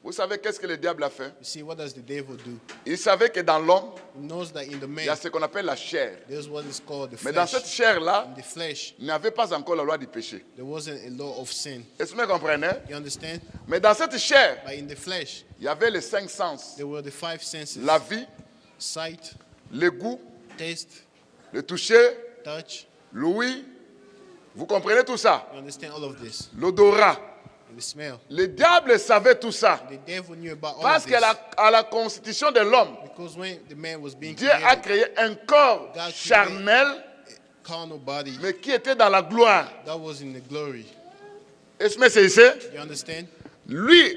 Vous savez qu'est-ce que le diable a fait? You see, what does the devil do? Il savait que dans l'homme, He knows that in the il y a man, ce qu'on appelle la chair. there's what is called the Mais dans flesh. cette chair-là, In the flesh, il n'y avait pas encore la loi du péché. there wasn't a law of sin. Est-ce que vous comprenez? You understand? Mais dans cette chair, But in the flesh, il y avait les 5 sens. there were the 5 senses. La vie, Sight, le goût, taste, le toucher, touch. l'ouïe. Vous comprenez tout ça? You understand all of this? L'odorat. And the smell. Le diable savait tout ça. The devil knew about all Parce of this. qu'à la constitution de l'homme, Because when the man was being Dieu a created, créé un corps God charnel, carnal body, mais qui était dans la gloire. that was in the glory. Est-ce que c'est ici? You understand? Lui,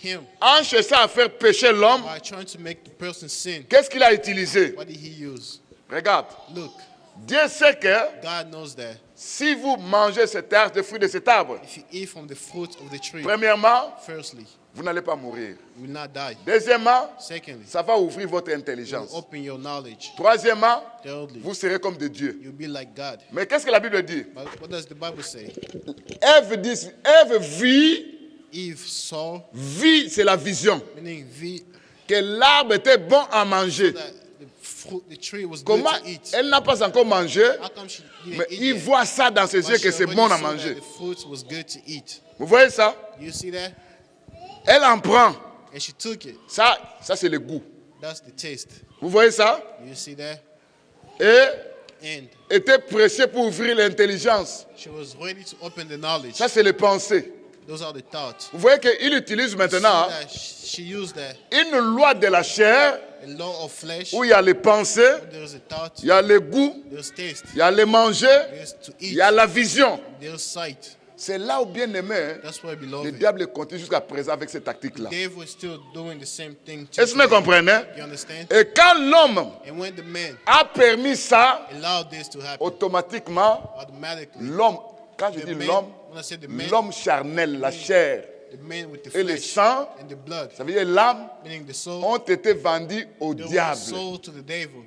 Him, en cherchant à faire pécher l'homme, by trying to make the person sin, qu'est-ce qu'il a utilisé? what did he use? Regarde. Look, Dieu sait que God knows that si vous mangez cet arbre, des fruits de cet arbre, if you eat from the fruit of the tree, premièrement, firstly, vous n'allez pas mourir. you will not die. Deuxièmement, Secondly, ça va ouvrir votre it will intelligence. open your knowledge. Troisièmement, Thirdly, vous serez comme des dieux. you'll be like God. Mais qu'est-ce que la Bible dit? But what does the Bible say? Ève vit, Eve saw, vit, c'est la vision, meaning que l'arbre était bon à manger. that the fruit, the tree was good Comment to eat. elle n'a pas encore mangé, How come she didn't mais eat il yet? voit ça dans ses But yeux she que c'est already bon à saw that manger. the fruit was good to eat. Vous voyez ça? You see that? Elle en prend. And she took it. Ça c'est le goût. That's the taste. Vous voyez ça? You see that? Et And était pressée pour ouvrir l'intelligence. she was ready to open the knowledge. Ça, c'est les pensées. Those are the thoughts. Vous voyez qu'il utilise See maintenant that she used that une loi de la chair a law of flesh. où il y a les pensées, There's a thought. il y a le goût, There's taste. il y a les manger, There's to il eat. y a la vision. There's sight. C'est là où, bien aimé, That's why, le beloved, diable continue jusqu'à présent avec cette tactique-là. Dave was still doing the same thing. Est-ce que vous comprenez? You understand? Et quand l'homme And when the man a permis ça, allowed this to happen, automatiquement, automatically, l'homme, quand je the dis man, l'homme, when I say the man, l'homme charnel, la chair the man with the et le flesh sang, and the blood, ça veut dire l'âme, meaning the soul, ont été vendus au they were diable. sold to the devil.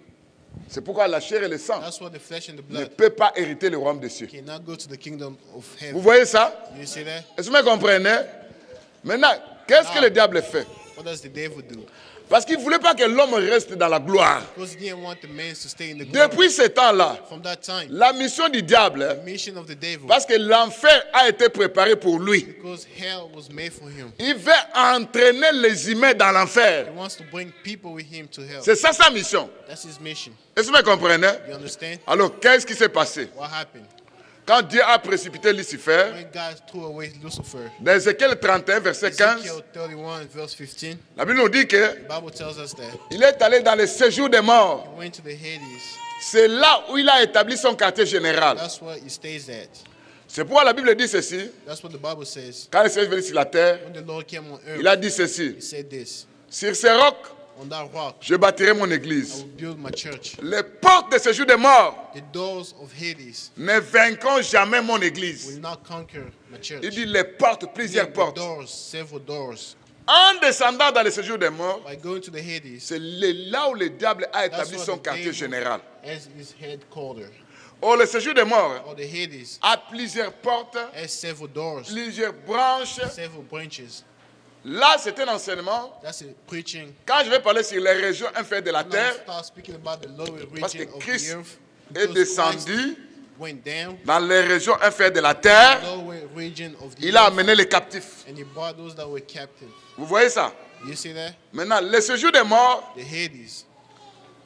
C'est pourquoi la chair et le sang That's why the flesh and the ne blood peuvent pas hériter le royaume des cieux. cannot go to the kingdom of Vous heaven. voyez ça? You see that? Est-ce que vous comprenez? Maintenant, qu'est-ce que le diable fait? What does the devil do? Parce qu'il ne voulait pas que l'homme reste dans la gloire. Because he didn't want the man to stay in the glory. Depuis ce temps-là, From that time, la mission du diable, the mission of the devil, parce que l'enfer a été préparé pour lui, because hell was made for him. il veut entraîner les humains dans l'enfer. He wants to bring people with him to hell. C'est ça sa mission. That's his mission. Est-ce que vous comprenez? You understand? Alors, qu'est-ce qui s'est passé? What happened? Quand Dieu a précipité Lucifer, When God threw away Lucifer, dans Ézéchiel 31, verset 15, Ezekiel 31, verse 15, la Bible nous dit que the Bible tells us that il est allé dans le séjour des morts. he went to the Hades. C'est là où il a établi son quartier général. That's where he stays at. C'est pourquoi la Bible dit ceci. That's what the Bible says. Quand le Seigneur est venu sur la terre, When the Lord came on il earth, a dit ceci. he said this: Sur ces rocs, on that rock, je bâtirai mon I église. will build my church. Les portes de séjour des morts The doors of Hades ne vaincront jamais mon will église. not conquer my church. Il dit les portes, plusieurs The portes. doors, several doors. En descendant dans le séjour des morts, By going to the Hades, c'est là où le diable a that's établi where son the quartier devil général. has his headquarters. Or, le séjour des morts Or the Hades a plusieurs portes, has several doors, plusieurs branches. several branches. Là, c'est un enseignement. That's it, preaching. Quand je vais parler sur les régions inférieures de la Now terre, start speaking about the lower parce que region of the Christ earth. est Because Christ descendu went down dans les régions inférieures de la terre, lower region of the il a earth, amené les captifs. and he brought those that were captive. Vous voyez ça? You see that? Maintenant, le séjour des morts, The Hades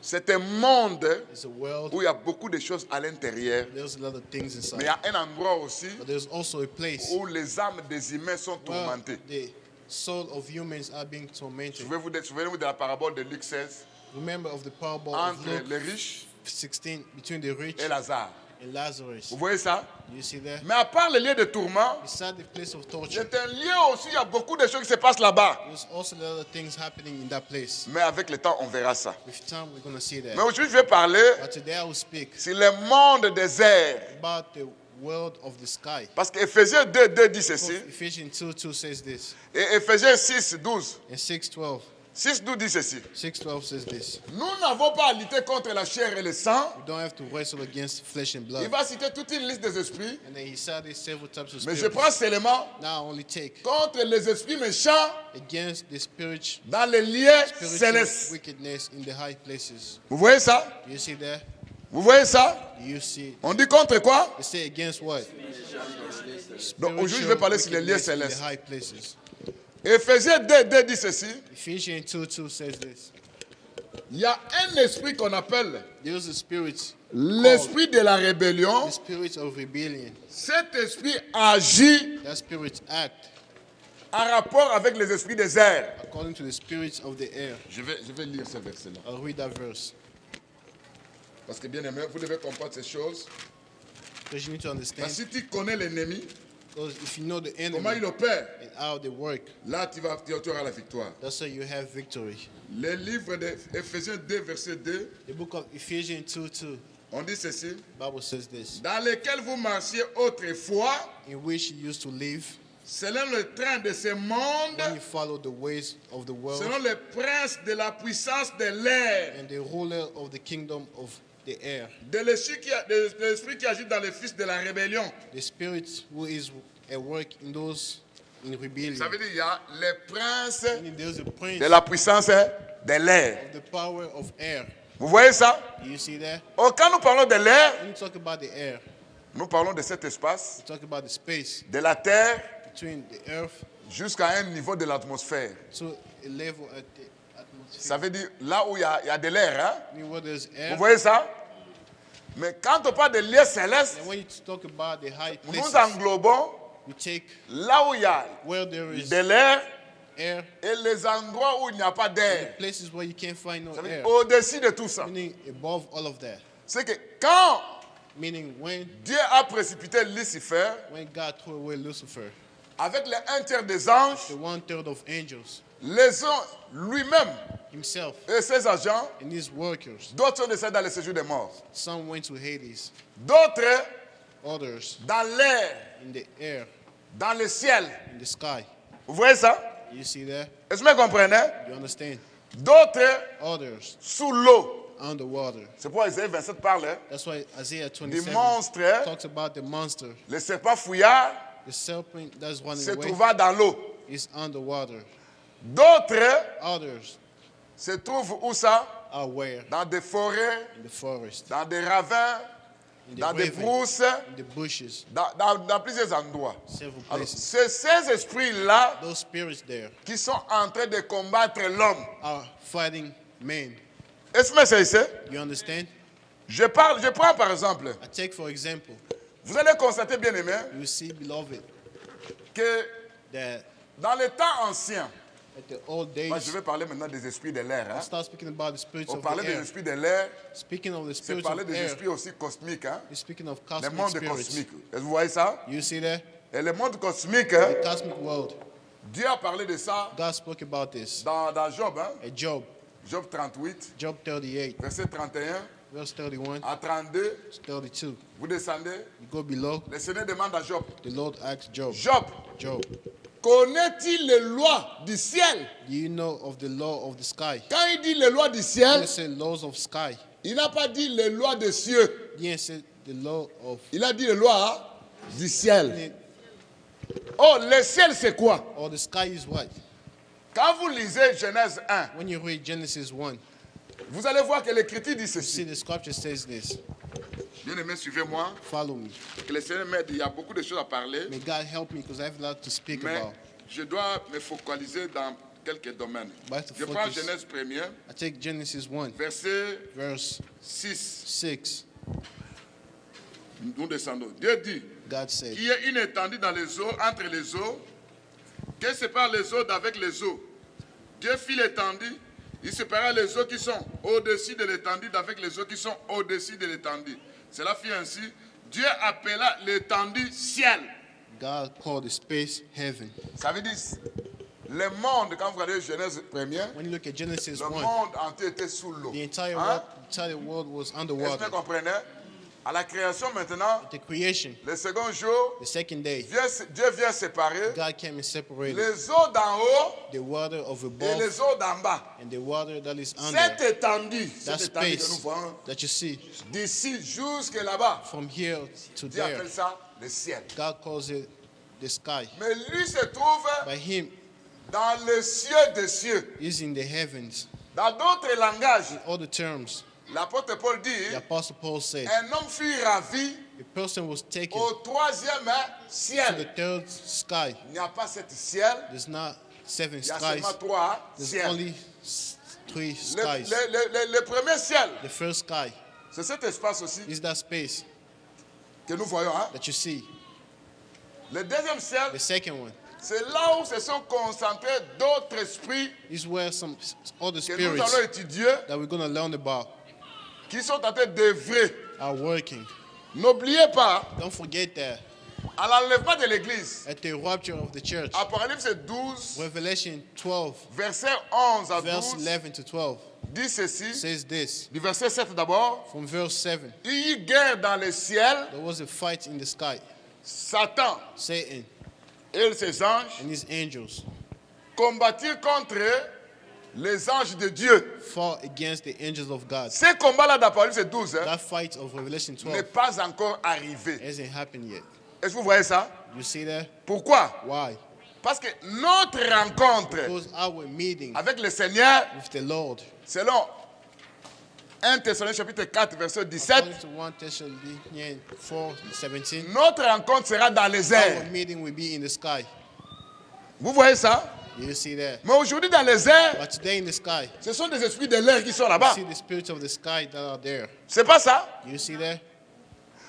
c'est un monde is a world. où il y a beaucoup de choses à l'intérieur, There's a lot of things mais il y inside. a un endroit aussi But there's also a place où les âmes des humains sont where tourmentées. the soul of humans are being tormented. Souvenez-vous de la parabole de Luc 16 Remember of the parable of entre Luke les riches 16 between the rich et Lazare. and Lazarus. Vous voyez ça? You see that? Mais à part le lieu de tourment, Beside the place of torture, c'est un lieu aussi, il y a beaucoup de choses qui se passent là-bas. there's also a lot of things happening in that place. Mais avec le temps, on verra ça. With time, we're going to see that. Mais aujourd'hui, je vais parler But today I will speak sur le monde des airs. about the world of the sky. Parce qu'Éphésiens 2, 2 dit ceci. Ephesians 2:2 says this. Et Éphésiens 6, 12. And 6:12. 6:12 dit ceci. 6:12 says this. Nous n'avons pas à lutter contre la chair et le sang. We don't have to wrestle against flesh and Il blood. va citer toute une liste des esprits. And then he cited several types of Mais je spirits. prends seulement Now only take contre les esprits méchants against the spiritual dans les lieux célestes. wickedness in the high places. Vous voyez ça? Do you see that? Vous voyez ça? Do you see? On dit contre quoi? They say against what? Donc aujourd'hui, je vais parler sur les lieux Wickedness in the célestes. high places. Éphésiens 2:2 dit ceci. Ephesians 2:2 says this. Il y a un esprit qu'on appelle There's a spirit, l'esprit de la rébellion. the spirit of rebellion. Cet esprit agit That spirit act en rapport avec les esprits des airs. according to the spirits of the air. Je vais lire ce verset-là. I'll read that verse. Parce que bien aimé, vous devez comprendre ces choses. Because you need to Parce que understand. si tu connais l'ennemi, Because if you know the comment il enemy opère, and how they work, là tu auras la victoire. that's how you have victory. Le livre d'Éphésiens 2, verset 2, The book of Ephesians 2:2, on dit ceci. Bible says this. Dans lequel vous marchiez autrefois, In which you used to live selon le train de ce monde, when you follow the ways of the world selon le prince de la puissance de l'air, and the ruler of the kingdom of the air, de l'esprit qui agit dans les fils de la rébellion. the spirit who is at work in those in rebellion. Ça veut dire qu'il y a les princes Meaning there's a prince de la puissance de l'air. of the power of air. Vous voyez ça? Do you see that? Oh, quand nous parlons de l'air, When you talk about the air, nous parlons de cet espace, you talk about the space de la terre between the earth jusqu'à un niveau de l'atmosphère. to a level at the atmosphere. Ça veut dire là où il y a de l'air. Hein? Meaning where there's Vous air. voyez ça? Mais quand on parle de lieux célestes, And when you talk about the high nous places, englobons you take là où il y a where there is de l'air air, et les endroits où il n'y a pas d'air. places where you can't find no Ça veut air. dire au-dessus de tout ça. Meaning above all of that. C'est que quand Meaning when Dieu a précipité Lucifer God threw away Lucifer, avec les un tiers des anges, the 1/3 of angels, les anges lui-même himself et ses agents, and his workers, d'autres sont descendus dans le séjour des morts. some went to Hades, D'autres others dans l'air, in the air, dans le ciel. in the sky. Vous voyez ça? You see that? Est-ce que vous comprenez? You understand? D'autres Others sous l'eau. underwater. C'est pourquoi Isaïe 27 parle hein, That's why Isaiah du 27 monstre, talks about the monster. le serpent fouillard The serpent that's running se away trouva dans l'eau. is underwater. D'autres Others se trouvent où ça? are where? Dans des forêts, In the forest, dans des ravins, in the dans des raven, brousses, in the bushes, dans plusieurs endroits. several Alors, places. c'est ces esprits-là Those spirits there qui sont en train de combattre l'homme. are fighting men. Est-ce que c'est ici? You understand? Je prends par exemple, I take for example, vous allez constater bien aimé, you see, beloved, que that dans les temps anciens, at the old moi je days, vais parler maintenant des esprits de l'air. Hein. I start speaking about the spirits On of parlait the des air. esprits de l'air, Speaking of the c'est spirits parler of des air, esprits aussi cosmiques. Hein. you're speaking of Le cosmic monde spirits. cosmique. Est-ce que vous voyez ça? You see that? Et le monde cosmique, hein, The cosmic world. Dieu a parlé de ça God spoke about this dans Job. Hein. at Job, Job 38, Job 38, verset 31 verse 31 à 32. to 32. Vous descendez. You go below, Le Seigneur demande à Job, the Lord asks Job, Job, Job, connaît-il les lois du ciel? do you know of the law of the sky? Quand il dit les lois du ciel, He said laws of sky. il n'a pas dit les lois des cieux. He ain't said the law of Il a dit les lois du ciel. Oh, le ciel c'est quoi? or the sky is what? Quand vous lisez Genèse 1, When you read Genesis 1, vous allez voir que l'Écriture dit you see ceci. the scripture says this. Bien-aimés, suivez-moi. Follow me. Que le Seigneur m'aide. Il y a beaucoup de choses à parler. May God help me because I have a lot to speak Mais about. je dois me focaliser dans quelques domaines. But to Je prends focus- Genèse 1er, I take Genesis 1, verset verse 6. 6. Nous descendons. Dieu dit God said, qu'il y ait une étendue dans les eaux, entre les eaux, que sépare les eaux d'avec les eaux. Dieu fit l'étendue, il sépara les eaux qui sont au-dessus de l'étendue d'avec les eaux qui sont au-dessus de l'étendue. Cela fit ainsi. Dieu appela l'étendue ciel. God called the space heaven. Ça veut dire, le monde, quand vous regardez Genèse 1er, When you look at Genesis le 1, monde entier était sous l'eau. the entire Hein? world was Est-ce que underwater. vous comprenez? À la création maintenant, At the creation, le second jour, the second day, Dieu vient séparer God came and separated les eaux d'en haut the water of et above les eaux d'en bas. and the water that is Cette under. étendue, That cette étendue que nous space voyons that you see d'ici jusque là-bas, from here to Dieu there, appelle ça le ciel. God calls it the sky. Mais lui se trouve By him, dans le cieux des cieux. is in the heavens. Dans d'autres langages, In other terms, l'apôtre Paul dit, the Apostle Paul said, un homme fut ravi a person was taken au troisième to the ciel. third sky. Il n'y a pas sept ciel, There's not seven il y a skies. seulement trois There's ciels. only three Le, skies. le premier ciel, The first sky c'est cet espace aussi is that space que nous voyons. Hein? that you see. Le deuxième ciel, The second one c'est là où se sont concentrés d'autres esprits is where some other que nous spirits allons étudier, that we're going to learn about qui sont en train d'œuvrer. are working. N'oubliez pas, Don't forget that à l'enlèvement de l'église, at the rapture of the church, Apocalypse 12, Revelation 12, verset 11 à verse 12, 11 to 12 dit ceci. says this. Du verset 7 d'abord. From verse 7, Il y eut guerre dans le ciel. there was a fight in the sky. Satan Satan et ses anges and his angels combattirent contre les anges de Dieu. fought against the angels of God. Ce combat-là d'Apocalypse 12 hein, That fight of Revelation n'est 12 pas encore arrivé. hasn't happened yet. Est-ce que vous voyez ça? You see that? Pourquoi? Why? Parce que notre rencontre Because our meeting avec le Seigneur, with the Lord, selon 1 Thessaloniciens chapitre 4, verset 17, according to 1 Thessalonians 4:17, notre rencontre sera dans les our airs. meeting will be in the sky. Vous voyez ça? You see that? Mais aujourd'hui dans les airs, But today in the sky, ce sont des esprits de l'air qui sont you là-bas. see the spirits of the sky that are there. C'est pas ça? You see that?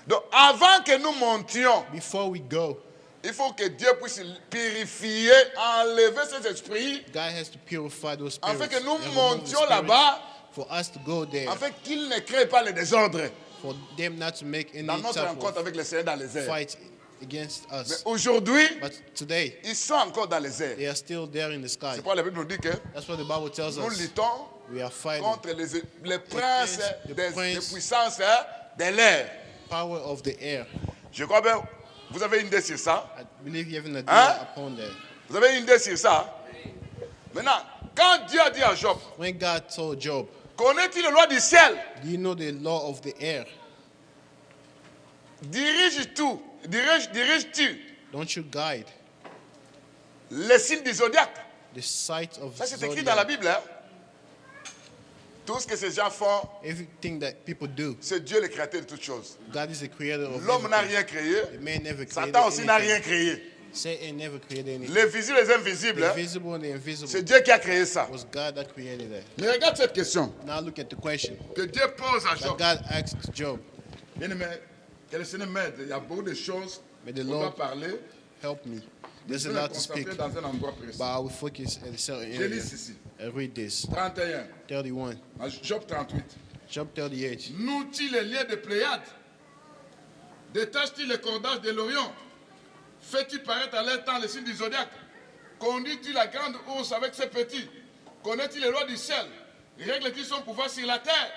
Donc avant que nous montions, Before we go, il faut que Dieu puisse purifier, enlever ces esprits, God has to purify those afin spirits. que nous and remove the montions spirits là-bas, for us to go there, afin qu'ils ne créent pas le désordre for them not to make any dans notre type rencontre of avec le Seigneur dans les airs. fight against Mais us. aujourd'hui, But today, ils sont encore dans les airs. they are still there in the sky. C'est pourquoi la Bible nous dit que That's what the Bible tells nous us. luttons We are fighting contre les princes the des prince puissances de l'air. power of the air. Je crois bien, vous avez une idée sur ça. I believe you have an idea Hein? upon that. Vous avez une idée sur ça. Maintenant, quand Dieu a dit à Job, When God told Job, connais-tu les lois du ciel? do you know the law of the air? Diriges-tu Don't you guide les signes du zodiaque? the sight of Ça, c'est écrit dans la zodiac? Bible. Hein? Tout ce que ces gens font, Everything that people do, c'est Dieu le créateur de toutes choses. God is the creator of L'homme n'a everything. rien créé. The man never created Satan aussi n'a rien anything. créé. Satan never created anything. Les visibles et les invisibles, The hein, visible and the invisible c'est Dieu qui a créé ça. was God that created that. Mais regarde cette question Now look at the question que Dieu pose à that Job. God asked Job. Bien aimé, que le Seigneur m'aide. Il y a beaucoup de choses May the qu'on doit Lord parler. help me. Je There's a vais me lot to speak, concentrer dans un endroit précis. but I will focus at a certain Je area. lis ici. I read this. 31. 31. Job 38. Job 38. Noue-t-il les liens de Pléiades? Détaches-tu les cordages de l'Orient? Fais-tu paraître à leur temps les signes du zodiaque? Conduis-tu la grande ours avec ses petits? Connais-tu les lois du ciel? Règles-tu son pouvoir sur la terre?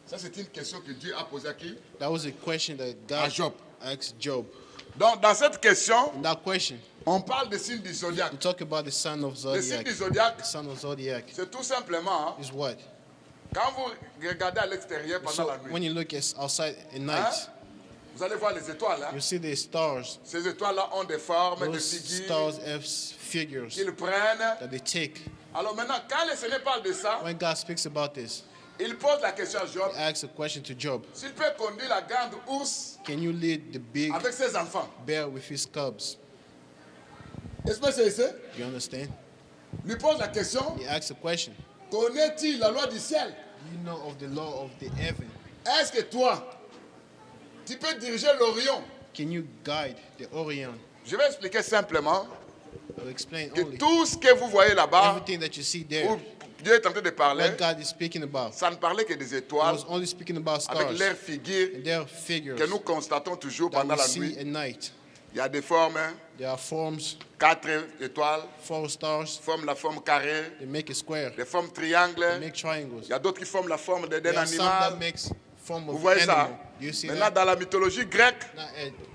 Ça, c'est une question que Dieu a posée à qui? That was a question that À God Job. asked Job. Donc, dans cette question, In that question, on parle des signes du we zodiaque. talk about the son of Les signes Zodiac. du zodiaque, The son of Zodiac c'est tout simplement, hein, is what? quand vous regardez à l'extérieur pendant So la nuit, when you look outside at night, hein, vous allez voir les étoiles. Hein. you see the stars. Ces étoiles-là ont des formes, des Those figures stars have figures qu'ils prennent. that they take. Alors maintenant, quand le Seigneur parle de ça, When God speaks about this, il pose la question à Job. he asks a question to Job. S'il peut conduire la grande ours Can you lead the big avec ses enfants. bear with his cubs? Est-ce que c'est ça? You understand? Lui pose la question. He asks a question. Connais-tu la loi du ciel? Do you know of the law of the heaven? Est-ce que toi, tu peux diriger l'Orient? Can you guide the Orion? Je vais expliquer simplement I'll explain que only. tout ce que vous voyez là-bas, Everything that you see there, où Dieu est en train de parler, what God is speaking about, ça ne parlait que des I étoiles was only speaking about avec stars leurs figures and their figures que nous constatons toujours that pendant we la see nuit. at night. Il y a des formes, hein, There are forms, 4 étoiles, 4 stars, forment la forme carrée, they make a square, des formes they triangles. make triangles. Il y a d'autres qui forment la forme d'un There are some that animal. makes form Vous of voyez ça? animal. Do you see Maintenant, that? dans la mythologie grecque, Now,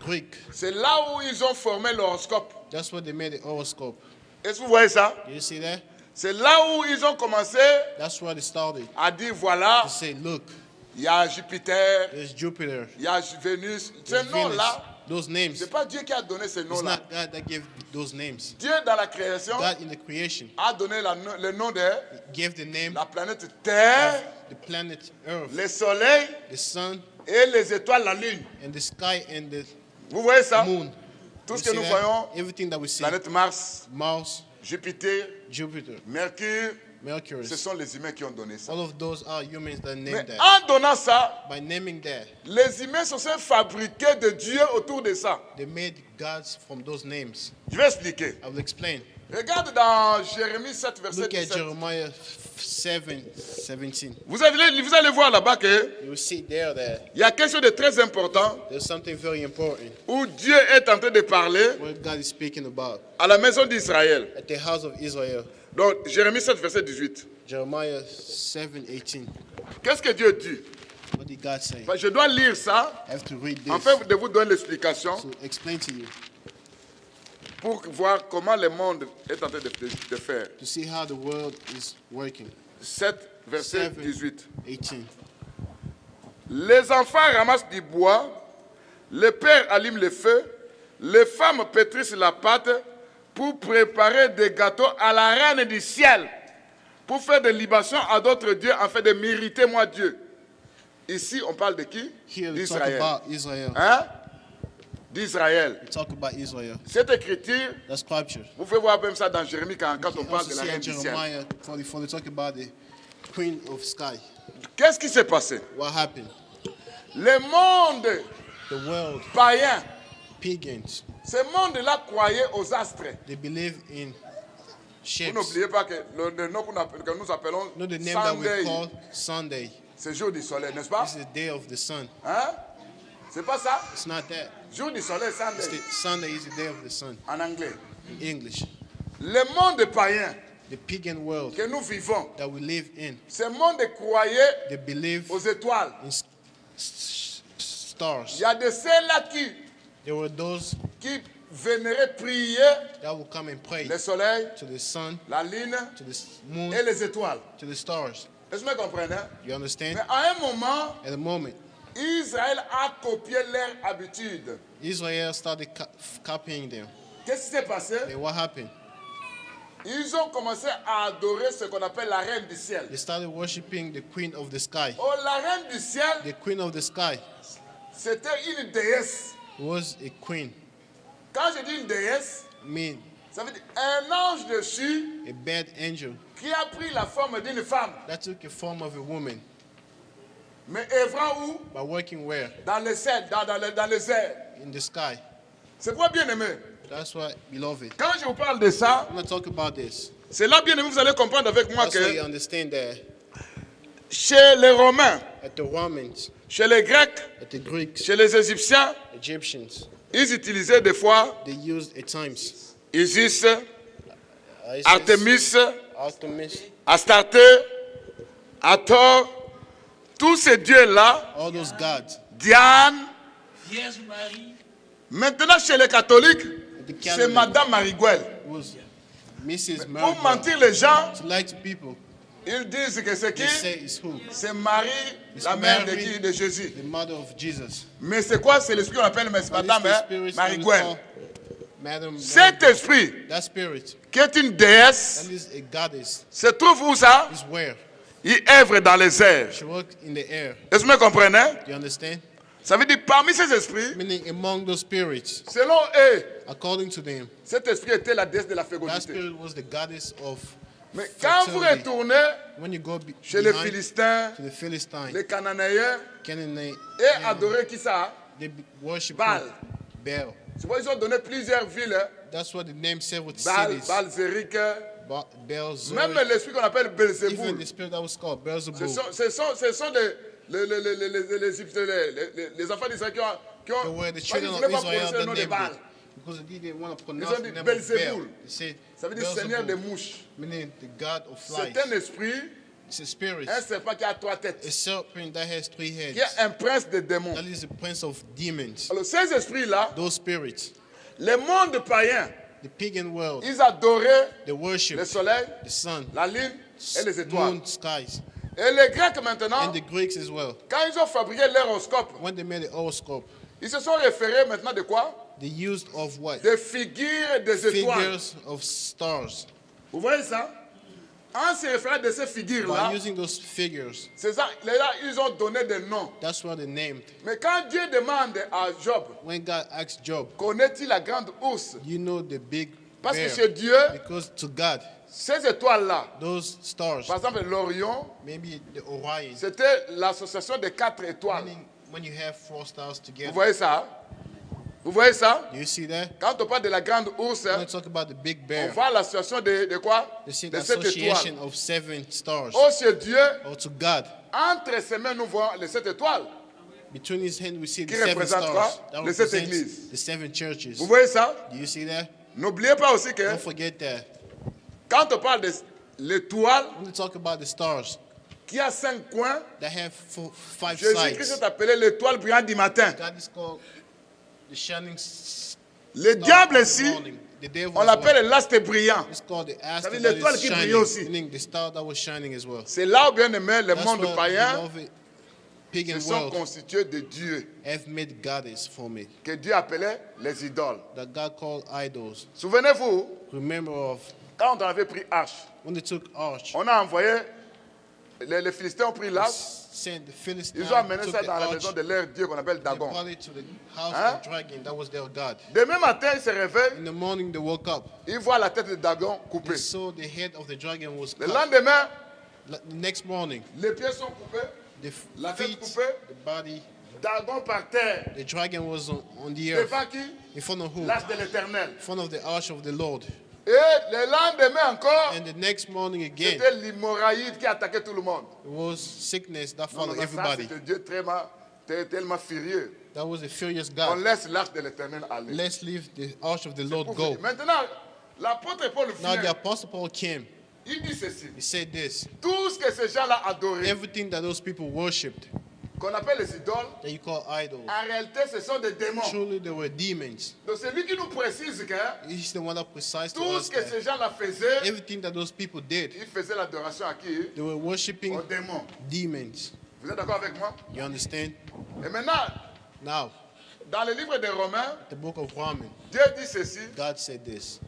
Greek. c'est là où ils ont formé l'horoscope. That's what they made the horoscope. Est-ce que vous voyez ça? Do you see that? C'est là où ils ont commencé That's where they started à dire voilà, to say, look, il y a Jupiter, there's Jupiter, il y a Vénus. Ces there's Venus. noms-là, Those names. c'est pas Dieu qui a donné ces It's noms-là. not God that gave those names. Dieu, dans la création, God in the creation a donné le nom de gave the name la planète Terre, the planet Earth, le soleil the sun, et les étoiles, la lune. and the sky, and the Vous voyez ça? moon. Tout You ce que see nous that? voyons, Everything that we see, planète Mars, Mars, Jupiter, Jupiter, Mercure, Mercury, ce sont les humains qui ont donné ça. all of those are humans that Mais named that. en donnant ça, By naming that, les humains se sont fabriqués de Dieu autour de ça. they made gods from those names. Je vais expliquer. I will explain. Regarde dans Jérémie 7, verset Look at 17. Jeremiah 7:17. Vous allez voir là-bas qu'il You will see there that y a quelque chose de très important there's something very important où Dieu est en train de parler what God is speaking about à la maison d'Israël. at the house of Israel. Donc, Jérémie 7, verset 18. Jeremiah 7:18. Qu'est-ce que Dieu dit? What did God say? Je dois lire ça I have to read this afin de vous donner l'explication to explain to you, pour voir comment le monde est en train de faire. to see how the world is working. 7, verset 7, 18. 18. Les enfants ramassent du bois, les pères allument le feu, les femmes pétrissent la pâte pour préparer des gâteaux à la reine du ciel, pour faire des libations à d'autres dieux afin de mériter moi Dieu. Ici, on parle de qui? Here we talk D'Israël. about Israel. Hein? D'Israël. We talk about Israel. Cette écriture, That's scripture. vous pouvez voir même ça dans Jérémie quand on You parle also de la see reine in du ciel. Jeremiah 44, they talk about the queen of sky. Qu'est-ce qui s'est passé? What happened? Le monde The world, païen, pagans, ce monde-là croyait aux astres. they believe in Vous ships. n'oubliez pas que le nom que nous appelons You know the name that we Sunday, call Sunday. c'est jour du soleil, n'est-ce pas? This is the day of the sun. Hein? C'est pas ça? It's not that. Jour du soleil, It's Sunday, the Sunday is the day of the sun en anglais. in English. Le monde païen The pagan world que nous vivons, that we live in, ce monde croyait they believe aux étoiles. in stars. Il y a de ceux-là There were those qui vénéraient prier that will come and pray le soleil, to the sun, la lune to the moon, et les étoiles. to the stars. Est-ce que vous comprenez? You understand? Mais à un moment, At the moment, Israël a copié leur habitude. Israel started copying them. Qu'est-ce qui s'est passé? And what happened? Ils ont commencé à adorer ce qu'on appelle la reine du ciel. They started worshiping the queen of the sky. Oh, la reine du ciel, The queen of the sky c'était une déesse. was a queen. Quand je dis une déesse, I mean, ça veut dire un ange dessus a bad angel qui a pris la forme d'une femme. that took a form of a woman. Mais œuvrant où? By working where? Dans le ciel, dans les airs. In the sky. C'est quoi, bien aimé? That's why, beloved. Quand je vous parle de ça, I'm going to talk about this. c'est là, bien aimé, vous allez comprendre avec moi That's why you que understand that chez les Romains, at the Romans, chez les Grecs, at the Greeks, chez les Égyptiens, Egyptians, ils utilisaient des fois they used at times Isis, Isis, Artemis, Artemis, Astarté, Hathor, tous ces dieux-là, all those gods. Diane. Vierge Marie, Maintenant, chez les catholiques, The c'est Catholic Madame Mariguel. was Mrs. Pour Mary. mentir les gens, To lie to people, ils disent que c'est they qui? say it's who? C'est Marie, It's la mère de Mary. qui? De Jésus. The mother of Jesus. Mais c'est quoi? C'est l'esprit qu'on appelle But Madame it's the spirit that we Mariguel. call Madam Cet Mary. esprit, That spirit, qui est une déesse, that is a goddess, se trouve où ça? is where? Il œuvre dans les airs. She worked in the air. Est-ce que vous me comprenez? Do you understand? Ça veut dire parmi ces esprits, Meaning among those spirits, selon eux, according to them, cet esprit était la déesse de la that fécondité. spirit was the goddess of Mais quand vous fertility. retournez When you go chez les behind Philistins, to the Philistines, les Cananéens, Canaanite, et adorer qui ça? they worship Baal. Baal. C'est pourquoi ils ont donné plusieurs villes. Hein. That's what the name several Baal, cities. Baal, Zérik, Baal, même Zurich, l'esprit qu'on appelle even Belzéboul. the spirit that was called Beelzebub. Ce sont les enfants d'Israël qui They ont were the ils children voulaient of pas Israel prononcer le that nom de named Baal. it. Because they didn't want to Ils pronounce ont the dit name of Baal. Belzéboul. They said Ça veut dire Seigneur des Beelzebub, mouches. meaning the god of C'est flies. un esprit It's a spirit. Un serpent qui a 3 têtes. A serpent that has 3 heads. Qui est un prince des démons. That is the prince of demons. Alors, ces esprits-là, Those spirits, les mondes païens, the pagan world, ils adoraient they worship le soleil, the sun, la lune et les étoiles. moon, skies, Et les Grecs maintenant, and the Greeks as well. quand ils ont fabriqué l'horoscope, When they made the horoscope, ils se sont référés maintenant de quoi? they used of what? Des figures des étoiles. Figures of stars. Vous voyez ça? En se référant de ces figures-là, By using those figures, c'est ça, là, ils ont donné des noms. that's what they named. Mais quand Dieu demande à Job, When God asked Job, connaît-il la grande ours? you know the big Parce que bear. chez Dieu, Because to God, ces étoiles-là, those stars, par exemple l'Orion, maybe the Orion, c'était l'association des 4 étoiles. meaning when you have 4 stars Vous together. voyez ça? Vous voyez ça? Do you see that? Quand on parle de la grande ours, When I talk about the big on bear, voit l'association de quoi? you see De the 7 association étoiles. of 7 stars. Oh, chez Dieu, Or to God, entre ses mains, nous voyons les 7 étoiles. between his hands we see the Qui 7 représente stars. quoi? That Les 7 represents églises. the 7 churches. Vous voyez ça? Do you see that? N'oubliez pas aussi que Don't forget that. quand on parle de l'étoile When we talk about the stars qui a 5 coins, that have 5 Jésus-Christ sides, est appelé l'étoile brillante du matin. God is called the shining Le star diable of the ici, morning. The devil on as well. l'appelle l'astre brillant. It's called the Ça astre veut dire that l'étoile is qui brille shining, aussi. meaning the star that was shining as well. C'est là où, bien aimé, le That's monde what païen beloved pagan se sont world constitués de dieux have made goddess for me, que Dieu appelait les idoles. that God called idols. Souvenez-vous, Remember of quand on avait pris Arche, when they took arch, on a envoyé, les Philistins ont pris l'arche, sent the Philistines, ils ont amené took ça the dans la arch, maison de leur dieu qu'on appelle they Dagon. brought it to the house Hein? of dragon, that was their god. Demain matin, ils se réveillent, In the morning they woke up, ils voient la tête de Dagon coupée. they saw the head of the dragon was Le cut. lendemain, The next morning, les pieds sont coupés, the La tête feet, coupée. the body, Dagon par terre. the dragon was on the earth, Devant qui? in front of who? L'arche de l'éternel. In front of the arch of the Lord. Et le lendemain encore, And the next morning again, c'était l'hémorraïde qui attaquait tout le monde. it was sickness that Non, followed ça, everybody. c'était Dieu tellement furieux. That was a furious On God. laisse l'arche de l'éternel aller. Let's leave the arch of the Lord Pour go. finir. Maintenant, l'apôtre Paul Now the vient, apostle Paul came. il dit ceci. He said this. Tout ce que ces gens-là adoraient, Everything that those people worshipped, qu'on appelle les idoles, that you call idols, en réalité, ce sont des démons. truly they were demons. Donc c'est lui qui nous précise que He's the one that precise to tout us ce que that ces gens-là faisaient, everything that those people did, ils faisaient l'adoration à qui? they were worshiping Aux démons. demons. Vous êtes d'accord avec moi? You understand? Et maintenant, Now, dans le livre des Romains, the book of Romans, Dieu dit ceci. God said this.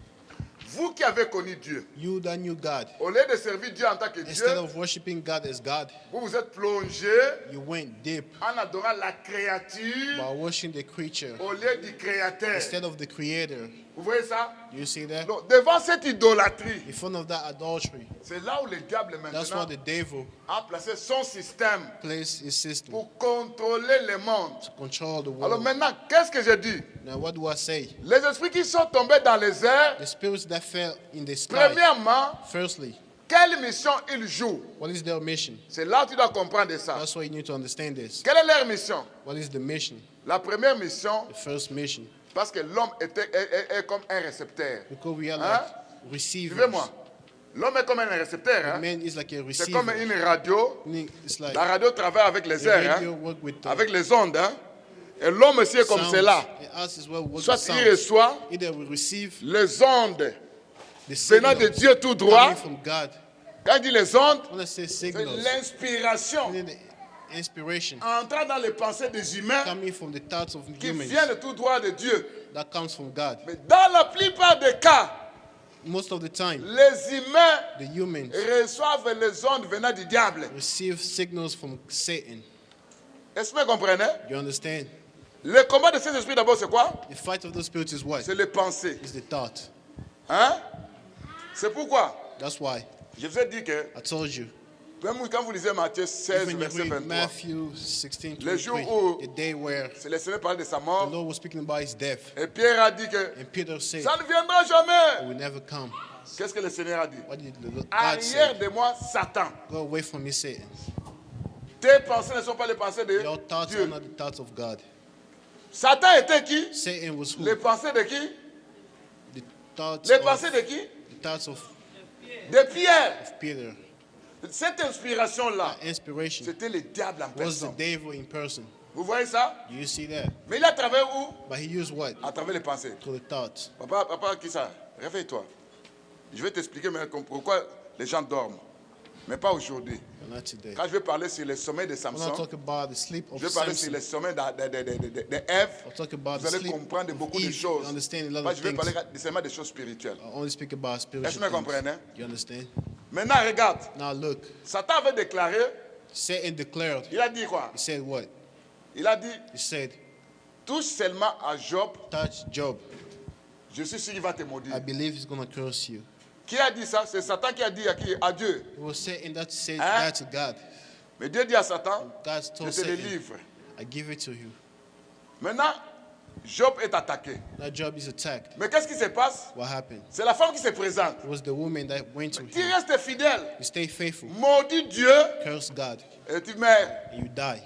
Vous qui avez connu Dieu, You that knew God, au lieu de servir Dieu en tant que Dieu, instead of worshiping God as God, vous vous êtes plongé you went deep en adorant la créature by worshiping the creature au lieu du Créateur. instead of the Creator. Vous voyez ça? You see that? Donc, devant cette idolâtrie, In front of that adultery, c'est là où le diable that's maintenant why the devil a placé son système placed his system pour contrôler le monde. to control the Alors world. maintenant, qu'est-ce que je dis? Now, what do I say? Les esprits qui sont tombés dans les airs, The spirits that fell in the sky, premièrement, firstly, quelle mission ils jouent? what is their mission? C'est là où tu dois comprendre ça. That's why you need to understand this. Quelle est leur mission? What is the mission? La première mission, The first mission. parce que l'homme est comme un récepteur. Because we are Hein? like receivers. Suivez-moi. L'homme est comme un récepteur. Hein? Man is like a C'est comme receiver. une radio. Meaning It's like La radio travaille avec les the airs, radio hein? work with the Avec les ondes. Hein? Et l'homme aussi est comme sounds. cela. And us as well work Soit with il sounds. reçoit Either we receive les ondes the venant de signals Dieu tout droit. coming from God. Quand il dit les ondes, When I say c'est signals, l'inspiration meaning the inspiration entrant dans les pensées des humains coming from the thoughts of qui humans viennent de tout droit de Dieu. that comes from God. Mais dans la plupart des cas, Most of the time, les humains the humans reçoivent les ondes venant du diable. receive signals from Satan. Est-ce que vous comprenez? You understand? Le combat de ces esprits d'abord, c'est quoi? The fight of those spirits is what? C'est les pensées. Is the thought. Hein? C'est pourquoi That's why je vous ai dit que I told you. même quand vous lisez Matthieu 16, When you verset read 23, Matthew 16, Le jour 23, où- the day where c'est le Seigneur parlait de sa the mort. Lord was speaking about his death, Et Pierre a dit que and Peter said, ça ne viendra it jamais. will never come. Qu'est-ce que le Seigneur a dit? What did the God Arrière say? de moi, Satan. Go away from me, Satan. Tes pensées ne sont pas les pensées de Your thoughts are Dieu. not the thoughts of God. Satan était qui? Satan was who? Les pensées de qui? The thoughts Les of, pensées de qui? the thoughts of De Pierre. Peter. Cette inspiration-là, Inspiration c'était le diable en was the personne. devil in person. Vous voyez ça? Do you see that? Mais il a travaillé où? But he used what? À travers les pensées. To the thoughts. Papa, qui ça? Réveille-toi. Je vais t'expliquer pourquoi les gens dorment. Mais pas aujourd'hui. But not today. Quand je vais parler sur le sommeil de I'm not Samson, talking about the sleep je of vais parler sur Samson. le sommeil d'Ève. I'll talk about Vous the allez sleep comprendre beaucoup de Eve. choses. You understand a lot Moi, of je vais things. parler seulement des choses spirituelles. I only speak about Est-ce que vous spiritual things. comprenez? You understand? Maintenant, regarde. Now look, Satan avait déclaré, Satan declared. il a dit quoi? He said what? Il a dit, He said, touche seulement à Job, touch Job. je suis sûr qu'il va te maudire. I believe he's going to curse you. Qui a dit ça? C'est Satan qui a dit à qui? À Dieu. It was Satan that said Hein? that to God. Mais Dieu dit à Satan, God je told te le Satan, livre. I give it to you. Maintenant, Job est attaqué. That Job is attacked. Mais qu'est-ce qui se passe? What happened? C'est la femme qui se présente. It was the woman that went to Qui him. reste fidèle, You stay faithful, maudit Dieu curse God, et tu meurs. and you die.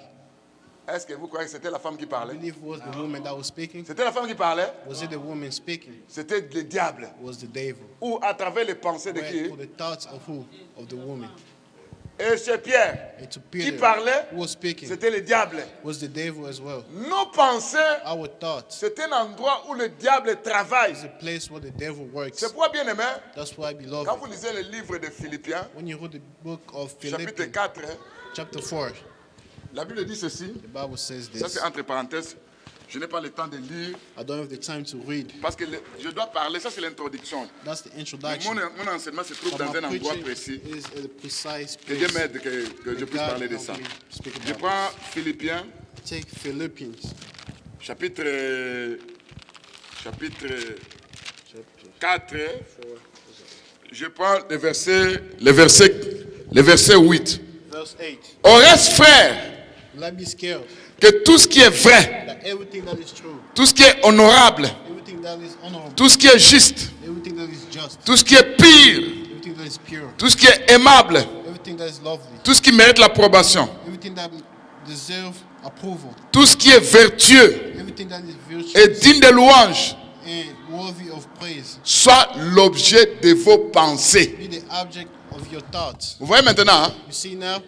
Est-ce que vous croyez que c'était la femme qui I parlait? believe it was the woman that was speaking. C'était la femme qui parlait? Was it the woman speaking? C'était le diable. It was the devil. Ou à travers les pensées de Where, qui? for the thoughts of who? Of the woman. Et chez Pierre, And to qui Peter, parlait, who was speaking, c'était le diable. was the devil as well. Nos pensées, Our thoughts c'est un endroit où le diable travaille. is a place where the devil works. C'est pourquoi, bien aimé, That's why, beloved, quand vous lisez le livre de Philippiens, when you read the book of chapitre Philippians, 4, chapter 4, la Bible dit ceci. the Bible says Ça, this. c'est entre parenthèses. Je n'ai pas le temps de lire I don't have the time to read. parce que je dois parler. Ça, c'est l'introduction. That's the Mais introduction. mon enseignement se trouve But dans my un endroit preaching précis. is at a precise Que Dieu place. m'aide que je puisse God parler de help ça. me speak Je about prends Philippiens, Take Philippians, chapitre chapter 4. 4, Je prends le verset 8. verse 8. Au reste, frère, Let me scale que tout ce qui est vrai, that everything that is true, tout ce qui est honorable, everything that is honorable, tout ce qui est juste, everything that is just, tout ce qui est pire, everything that is pure, tout ce qui est aimable, everything that is lovely, tout ce qui mérite l'approbation, everything that deserves approval, tout ce qui est vertueux everything that is et virtuous digne de louange, and worthy of praise, soit l'objet de vos pensées. be the object of your thoughts. Vous voyez maintenant, hein, You see now,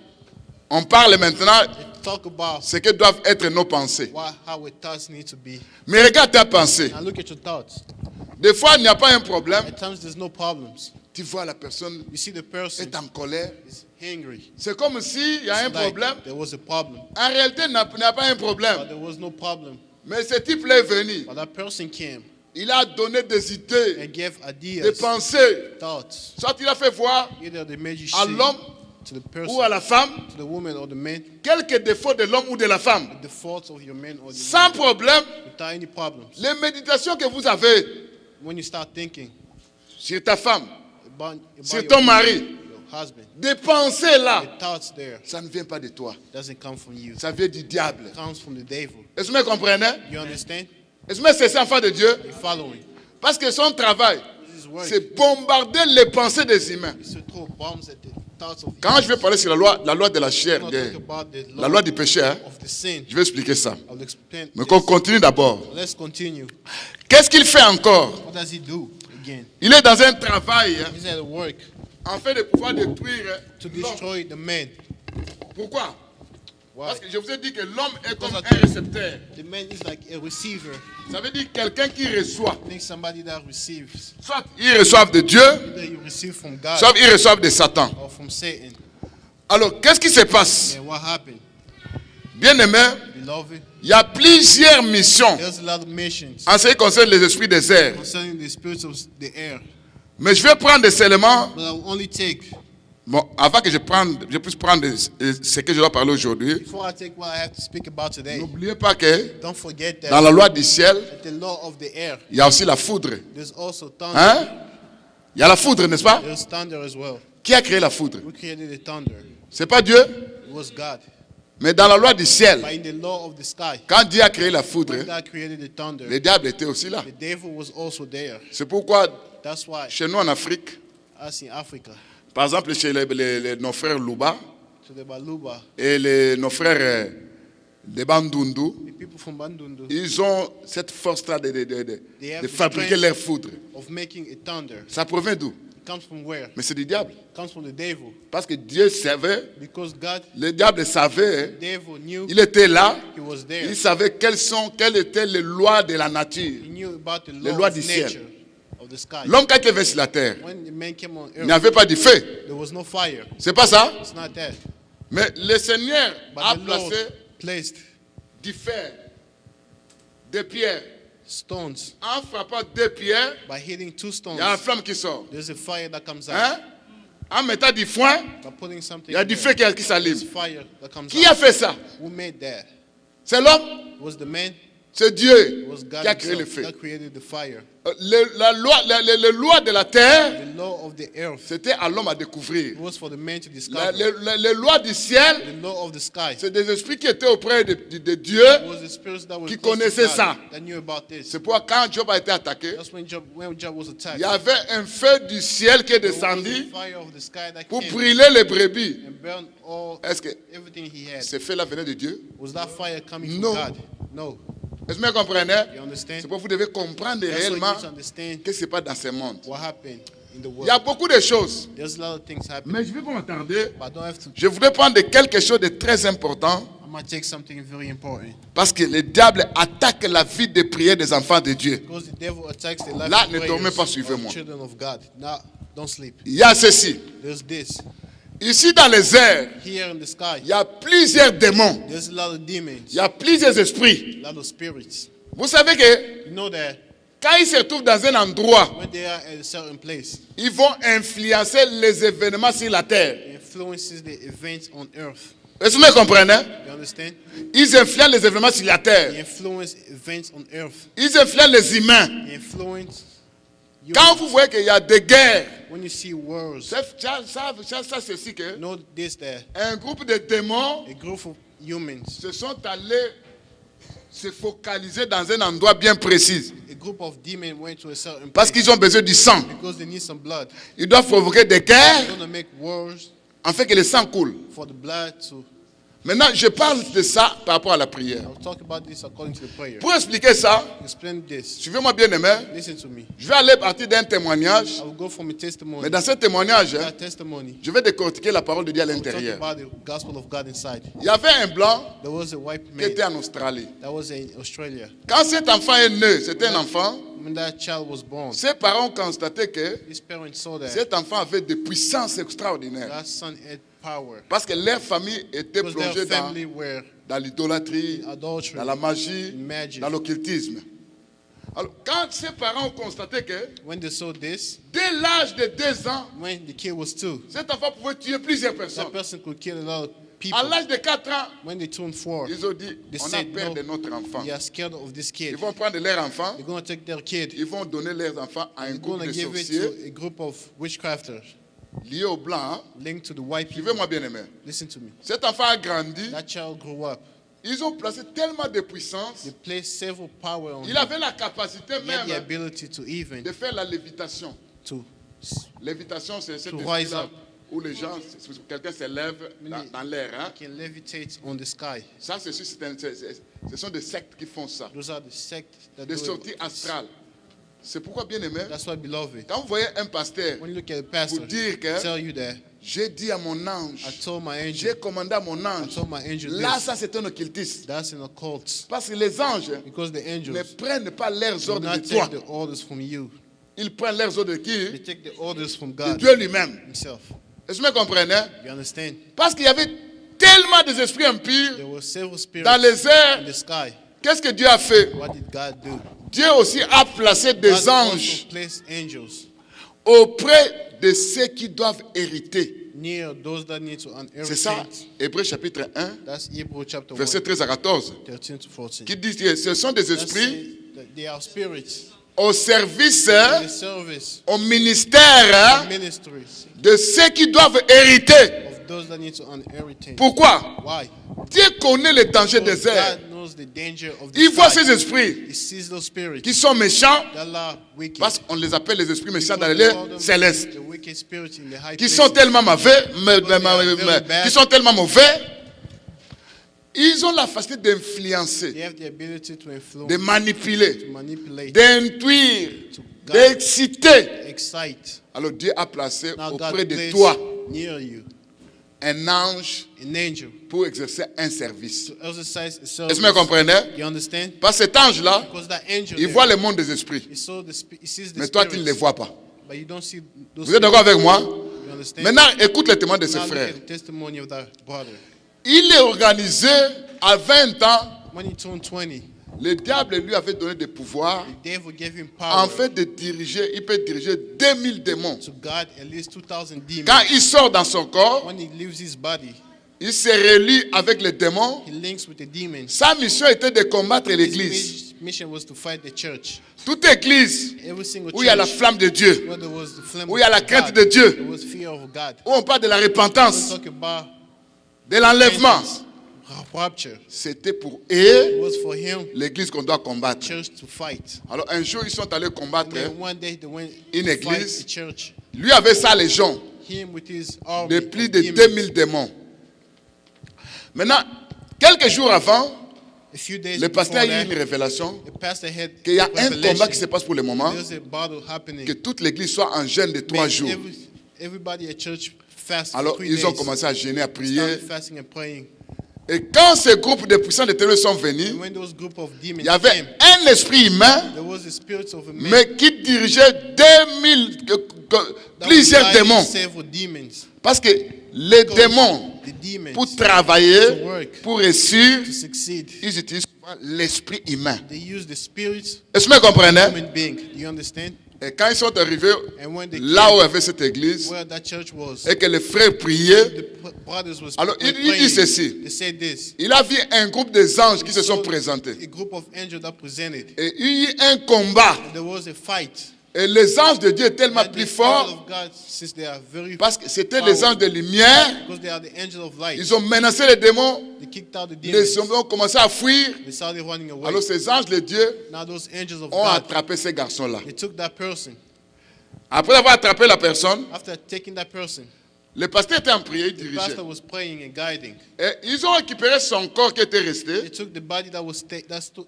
on parle maintenant talk about ce que doivent être nos pensées. how our thoughts need to be. Mais regarde ta pensée. Now look at your thoughts. Des fois, il n'y a pas un problème. At times there's no problems. Tu vois la personne You see the person est en colère. is angry. C'est comme s'il y a un It's like problème. there was a problem, En réalité, il n'y a pas un but problème. there was no problem. Mais ce type-là est venu. But that person came Il a donné des idées, and gave des ideas, pensées. thoughts. Soit il a fait voir Either they made you à see l'homme to the ou à person, la femme to the woman or the man, quelques défauts de l'homme ou de la femme. the faults of your man or the Sans woman, problème, without any problems. les méditations que vous avez When you start thinking sur ta femme, about sur your ton mari, your husband, des pensées là, the thoughts there ça ne vient pas de toi. doesn't come from you. Ça vient du diable. It comes from the devil. Est-ce que vous me comprenez? You understand? Est-ce que c'est enfant de Dieu? You following? Parce que son travail, This is work. c'est bombarder les pensées des humains. It's to throw bombs at the thoughts of Quand je vais parler sur la loi de la chair, I'm not talking about the la loi du péché, hein, of the sin. je vais expliquer ça. I'll explain. Mais qu'on continue d'abord. Let's continue. Qu'est-ce qu'il fait encore? What does he do again? Il est dans un travail hein, He's at work en fait de pouvoir détruire to l'homme. destroy the man. Pourquoi? Why? Parce que je vous ai dit que l'homme est comme Because un récepteur. The man is like a receiver. Ça veut dire quelqu'un qui reçoit. I think somebody that receives. Soit ils reçoivent de Dieu, Either you receive from God soit ils reçoivent de Satan. or from Satan. Alors, qu'est-ce qui se passe? And what happened? Bien aimé, Beloved, il y a plusieurs missions there's a lot of missions en ce qui concerne les esprits des airs. concerning the spirits of the air. Mais je vais prendre des éléments. But I will only take, Bon, avant que je puisse prendre ce que je dois parler aujourd'hui, before I take what I have to speak about today, n'oubliez pas que don't forget dans that la loi du ciel, at the law of the air, il y a aussi la foudre. there's also thunder. Hein? Il y a la foudre, n'est-ce pas? There's thunder as well. Qui a créé la foudre? Who created the thunder? C'est pas Dieu, It was God. mais dans la loi du ciel, But in the law of the sky, quand Dieu a créé la foudre, when God created the thunder, le diable était aussi là. the devil was also there. C'est pourquoi That's why chez nous en Afrique, us in Africa, par exemple chez nos frères Luba to the Baluba, et nos frères de Bandundu, the people from Bandundu, ils ont cette force-là They have de the fabriquer strength leur foudre. of making a thunder. Ça provient d'où? It comes from where? Mais c'est du diable. It comes from the devil. Parce que Dieu savait, Because God, le diable savait, the devil knew il était là, he was there. il savait quelles étaient les lois de la nature. He knew about the Les law lois of du ciel. nature, of the sky. L'homme quand il est venu sur la terre, When the man came on il earth, n'y avait pas de feu. there was no fire. C'est pas ça? It's not that. Mais le Seigneur a But the Lord placé placed du fer, des pierres. stones. En frappant deux pierres, By hitting two il stones, y a la flamme qui sort. there's a fire that comes out. Hein? En mettant du foin, By putting something il y a in du there, feu qui there's s'allume. fire that comes Qui a out. fait ça? Who made that? C'est l'homme? It was the man. C'est Dieu It was God qui a créé le himself feu. that created the fire. Les lois de la terre, The law of the earth, c'était à l'homme à découvrir. it was for the man to discover. Les lois du ciel, The law of the sky, c'est des esprits qui étaient auprès de Dieu. it was the spirits that were qui close to connaissaient God ça. that knew about this. C'est pourquoi quand Job a été attaqué, That's when Job was attacked. il y avait un feu du ciel qui est There was a descendu fire of the sky that pour came brûler les brebis. and burned all Est-ce que everything he had. ce feu-là venait de Dieu? Was that fire coming from No. God? No. Est-ce que vous comprenez? You understand? C'est pourquoi vous devez comprendre That's why you réellement need to understand que ce n'est pas dans ce monde. what happened in the Il y a world. beaucoup de choses. There's a lot of things happening, Mais je ne vais pas m'attarder. but I don't have to. Je voudrais prendre quelque chose de très important I'm gonna take something very important parce que le diable attaque la vie de prière des enfants de Dieu. because the devil attacks the life Là, of ne dormez prayers pas, of suivez-moi. children of God. Now, don't sleep. Il y a ceci. There's this Ici dans les airs, here in the sky. il y a plusieurs démons. There's a lot of demons, Il y a plusieurs esprits. a lot of spirits. Vous savez que You know that quand ils se trouvent dans un endroit, when they are at a certain place, ils vont influencer les événements sur la terre. it influences the events on earth. Est-ce que vous comprenez? You understand? Ils influencent les événements sur la They terre. influence events on earth. Ils influencent les humains. They influence you. Quand vous voyez qu'il y a des guerres, When you see wars, ça c'est aussi que know this that un groupe de démons a group of humans, se sont allés se focaliser dans un endroit bien précis. a group of demons went to a certain Parce place qu'ils ont besoin du sang. because they need some blood. Ils doivent provoquer des guerres They're gonna make wars afin que le sang coule. for the blood to. Maintenant, je parle de ça par rapport à la prière. I'll talk about this according to the prayer. Pour expliquer ça, Explain this. suivez-moi bien aimé. Listen to me. Je vais aller partir d'un témoignage. I will go from a testimony. Mais dans ce témoignage, That testimony. je vais décortiquer la parole de Dieu à I'll talk l'intérieur. about the gospel of God inside. Il y avait un blanc There was a white qui man était en Australie. that was in Australia. Quand cet enfant est né, c'était un enfant, When that child was born, ses parents ont constaté que his parents saw that cet enfant avait des puissances extraordinaires. that son had power. Parce que leur famille était Because their plongée family were dans l'idolâtrie, adultery, dans la magie, magic. dans l'occultisme. Alors, quand ses parents ont constaté que When they saw this, dès l'âge de 2 ans, when the kid was 2, cet enfant pouvait tuer plusieurs personnes. that person could kill a lot of people. À l'âge de 4 ans, When they turned 4, ils ont dit, they on a said, peur no, de notre enfant. we are scared of this Ils kid. vont prendre leurs enfants, They're going to take their kid. ils vont donner leurs enfants à un They're groupe going de to give it sorciers to a group of witchcrafters liés aux blancs. linked to the white people. Suivez-moi bien aimé. Listen to me. Cet enfant a grandi. That child grew up. Ils ont placé tellement de puissance. They placed several power on Il him. avait la capacité He had the même ability to even de faire la lévitation. to Lévitation, c'est cet To esprit-là rise up. où les gens, quelqu'un s'élève dans l'air. Hein? can levitate on the sky. Ça, ce sont des sectes qui font ça. Those are the sects that Des do sorties it. astrales. C'est pourquoi, bien aimé, That's why, beloved, quand vous voyez un pasteur when you look at a pastor, vous dire que tell you that j'ai dit à mon I ange, told my angel, j'ai commandé à mon I ange, told my angel là, this. ça c'est un occultiste. That's an occult. Parce que les anges Because the ne angels prennent pas leurs do ordres not de toi. take the orders from you. Ils prennent leurs ordres de They qui? take the orders from De God Dieu lui-même. himself. Est-ce que vous me comprenez? You understand? Parce qu'il y avait tellement des esprits impurs There were several spirits dans les in airs. the sky. Qu'est-ce que Dieu a fait? What did God do? Dieu aussi a placé des God anges also placed angels auprès de ceux qui doivent hériter. near those that need to C'est ça, inherit. Hébreux chapitre 1, That's Hebrew chapter 1, verset 13 à 14, 13 to 14. qui dit que ce sont des That's esprits saying that they are spirits au service, in the service au ministère of ministries de ceux qui doivent hériter. of those that need to inherit. Pourquoi? Why? Dieu connaît les dangers Because des airs. God knows the danger of the Il voit sky. ces esprits He sees those spirits qui sont méchants that are wicked. parce qu'on les appelle les esprits méchants dans Because les they call them célestes. the wicked spirits in the high Qui places. sont tellement mauvais, Because they are very bad. qui sont tellement mauvais, Ils ont la facilité d'influencer, They have the ability to influence, de manipuler, to manipulate, d'intuire, to guide, d'exciter. excite. Alors Dieu a placé Now God auprès de placed toi near you un ange an angel pour exercer un service. to exercise a Est-ce que vous service. comprenez? You understand? Parce que cet ange-là, Because that angel il there, voit le monde des esprits. he sees the Mais toi, tu ne les spirits, vois pas. but you don't see those Vous êtes d'accord avec moi? You understand? Maintenant, écoute le témoin de ses Now look frères. at the testimony of that brother. Il est organisé à 20 ans. When he turned 20, Le diable lui avait donné des pouvoirs. the devil gave him power En fait, de diriger, il peut diriger 2000 démons. to guard at least 2,000 demons. Quand il sort dans son corps, When he leaves his body, il se relie avec les démons. he links with the demons. Sa mission était de combattre l'église. His mission was to fight the church. Toute église Every single où il y a la church flamme de Dieu, where there was the flame où il y a la of crainte God, de Dieu, there was fear of God. où on parle de la We repentance, talk about de l'enlèvement, rapture. c'était pour eux It was for him, l'église qu'on doit combattre. church to fight. Alors un jour, ils sont allés combattre. And then one day they went Une to fight église. the church. Lui avait sa légion Him with his army de of plus de demons. 2000 démons. Maintenant, quelques jours avant, A few days le pasteur a before eu une that, révélation the pastor had qu'il y a a un revelation. combat qui se passe pour le moment, There's a battle happening. que toute l'église soit en jeûne de 3 Man, jours. Everybody at church fast for Alors, 3 ils ont days. commencé à jeûner, à prier. Started fasting and praying. Et quand ces groupes de puissants de ténèbres sont venus, And when those group of demons il y avait came, un esprit humain, there was the spirits of a man mais qui dirigeait 2000, that plusieurs was guiding démons. several demons. Parce que les démons, The demons, pour travailler, to work, pour réussir, to succeed, ils utilisent souvent l'esprit humain. they use the spirits Est-ce que vous comprenez? of human being. Do you understand? Et quand ils sont arrivés And when they là où came il y avait cette église, where that church was, et que les frères priaient, the brothers was alors il praying. dit ceci. They said this. Il a vu un groupe des anges qui se sont So, présentés. a group of angels that presented. Et il y a eu un combat. And there was a fight. Et les anges de Dieu sont tellement And plus the forts angels of God, since they are very parce que c'était les anges de lumière. because they are the angels of light. Ils ont menacé les démons. They kicked out the Les demons. démons ont commencé à fuir. They started running away. Alors ces anges de Dieu Now those angels of ont God, attrapé ces garçons-là. they took that person. Après avoir attrapé la personne, After taking that person, le pasteur était en prière, il the dirigeait. pastor was praying and guiding. Et ils ont récupéré son corps qui était They resté. took the body that was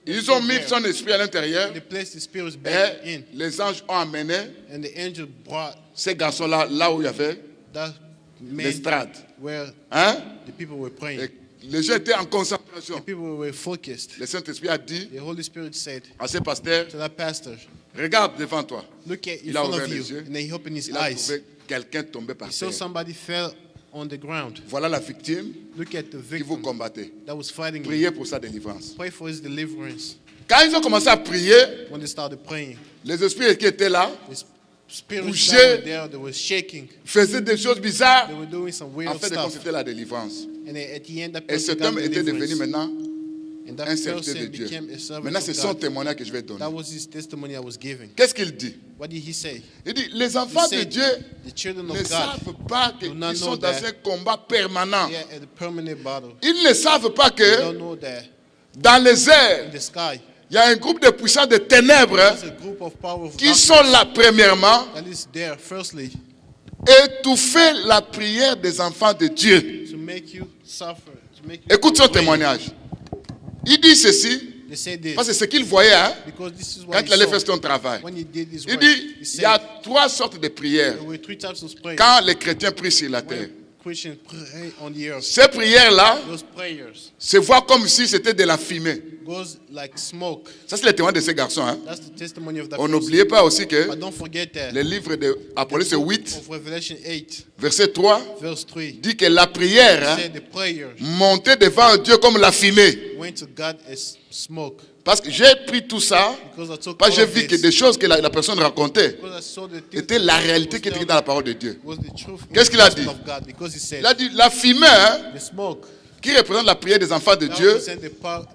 Ils ont mis son esprit à l'intérieur. They placed the spirits back Et in, les anges ont amené and the angel brought ces garçons-là, là où il y avait that man l'estrade. where Hein? the people were praying. Et les gens étaient en concentration. The people were focused. Le Saint-Esprit a dit The Holy Spirit said à ce pasteur, to that pastor, regarde devant toi. "Look at in Il a front ouvert of you," les yeux. and then he opened his Il a eyes. trouvé quelqu'un tombé par He saw terre. somebody fell on the ground. Voilà la victime Look at the qui vous victim combattez. that was fighting him. Priez pour sa délivrance. Pray for his deliverance. Quand ils ont commencé à prier, When they started praying, les esprits qui étaient là the spirits Bouger. that were there, they were shaking. faisaient des choses bizarres They were doing some weird en fait de stuff. constater la délivrance. And then at the end, that Et person cet got homme était devenu deliverance. maintenant And that un serviteur de person Dieu. became a servant Maintenant, of c'est son God. témoignage que je vais donner. That was his testimony I was giving. Qu'est-ce qu'il dit? What did he say? Il dit, les He enfants de said, Dieu the children ne of God, savent pas do not qu'ils know sont dans that un combat permanent. they are at a permanent battle. Ils ne savent pas They que don't know that dans les in airs, the sky, il y a un groupe de puissants de ténèbres there's a group of power of qui darkness sont là premièrement, that is there, firstly, étouffer la prière des enfants de Dieu. to make you suffer, to make you Écoute son pray. témoignage. Il dit ceci, They said this parce que c'est ce qu'il voyait hein, because this is quand what il he allait saw faire son travail. when he did his Il work. dit, He il said y a 3 sortes de prières there were 3 types of prayers. quand les chrétiens prient sur la terre. When Christians pray on the earth, Ces prières-là those prayers se voient comme si c'était de la fumée. goes like smoke. Ça, c'est le témoin de ces garçons. Hein. That's the testimony of that On person. n'oubliez pas aussi que But don't forget that le livre de Apocalypse 8, of Revelation 8, verset 3, verse 3, dit que la prière hein, said the prayers montait devant Dieu comme la fumée. went to God as smoke. Parce que j'ai pris tout ça, Because I took parce que all j'ai of vu que this. des choses que la personne racontait Because I saw the things étaient la that réalité was qui était telling dans la parole de Dieu. was the truth in Qu'est-ce the qu'il a gospel dit? of God. Because he said Il a dit, la fumée hein, the smoke qui représente la prière des enfants de that Dieu, represent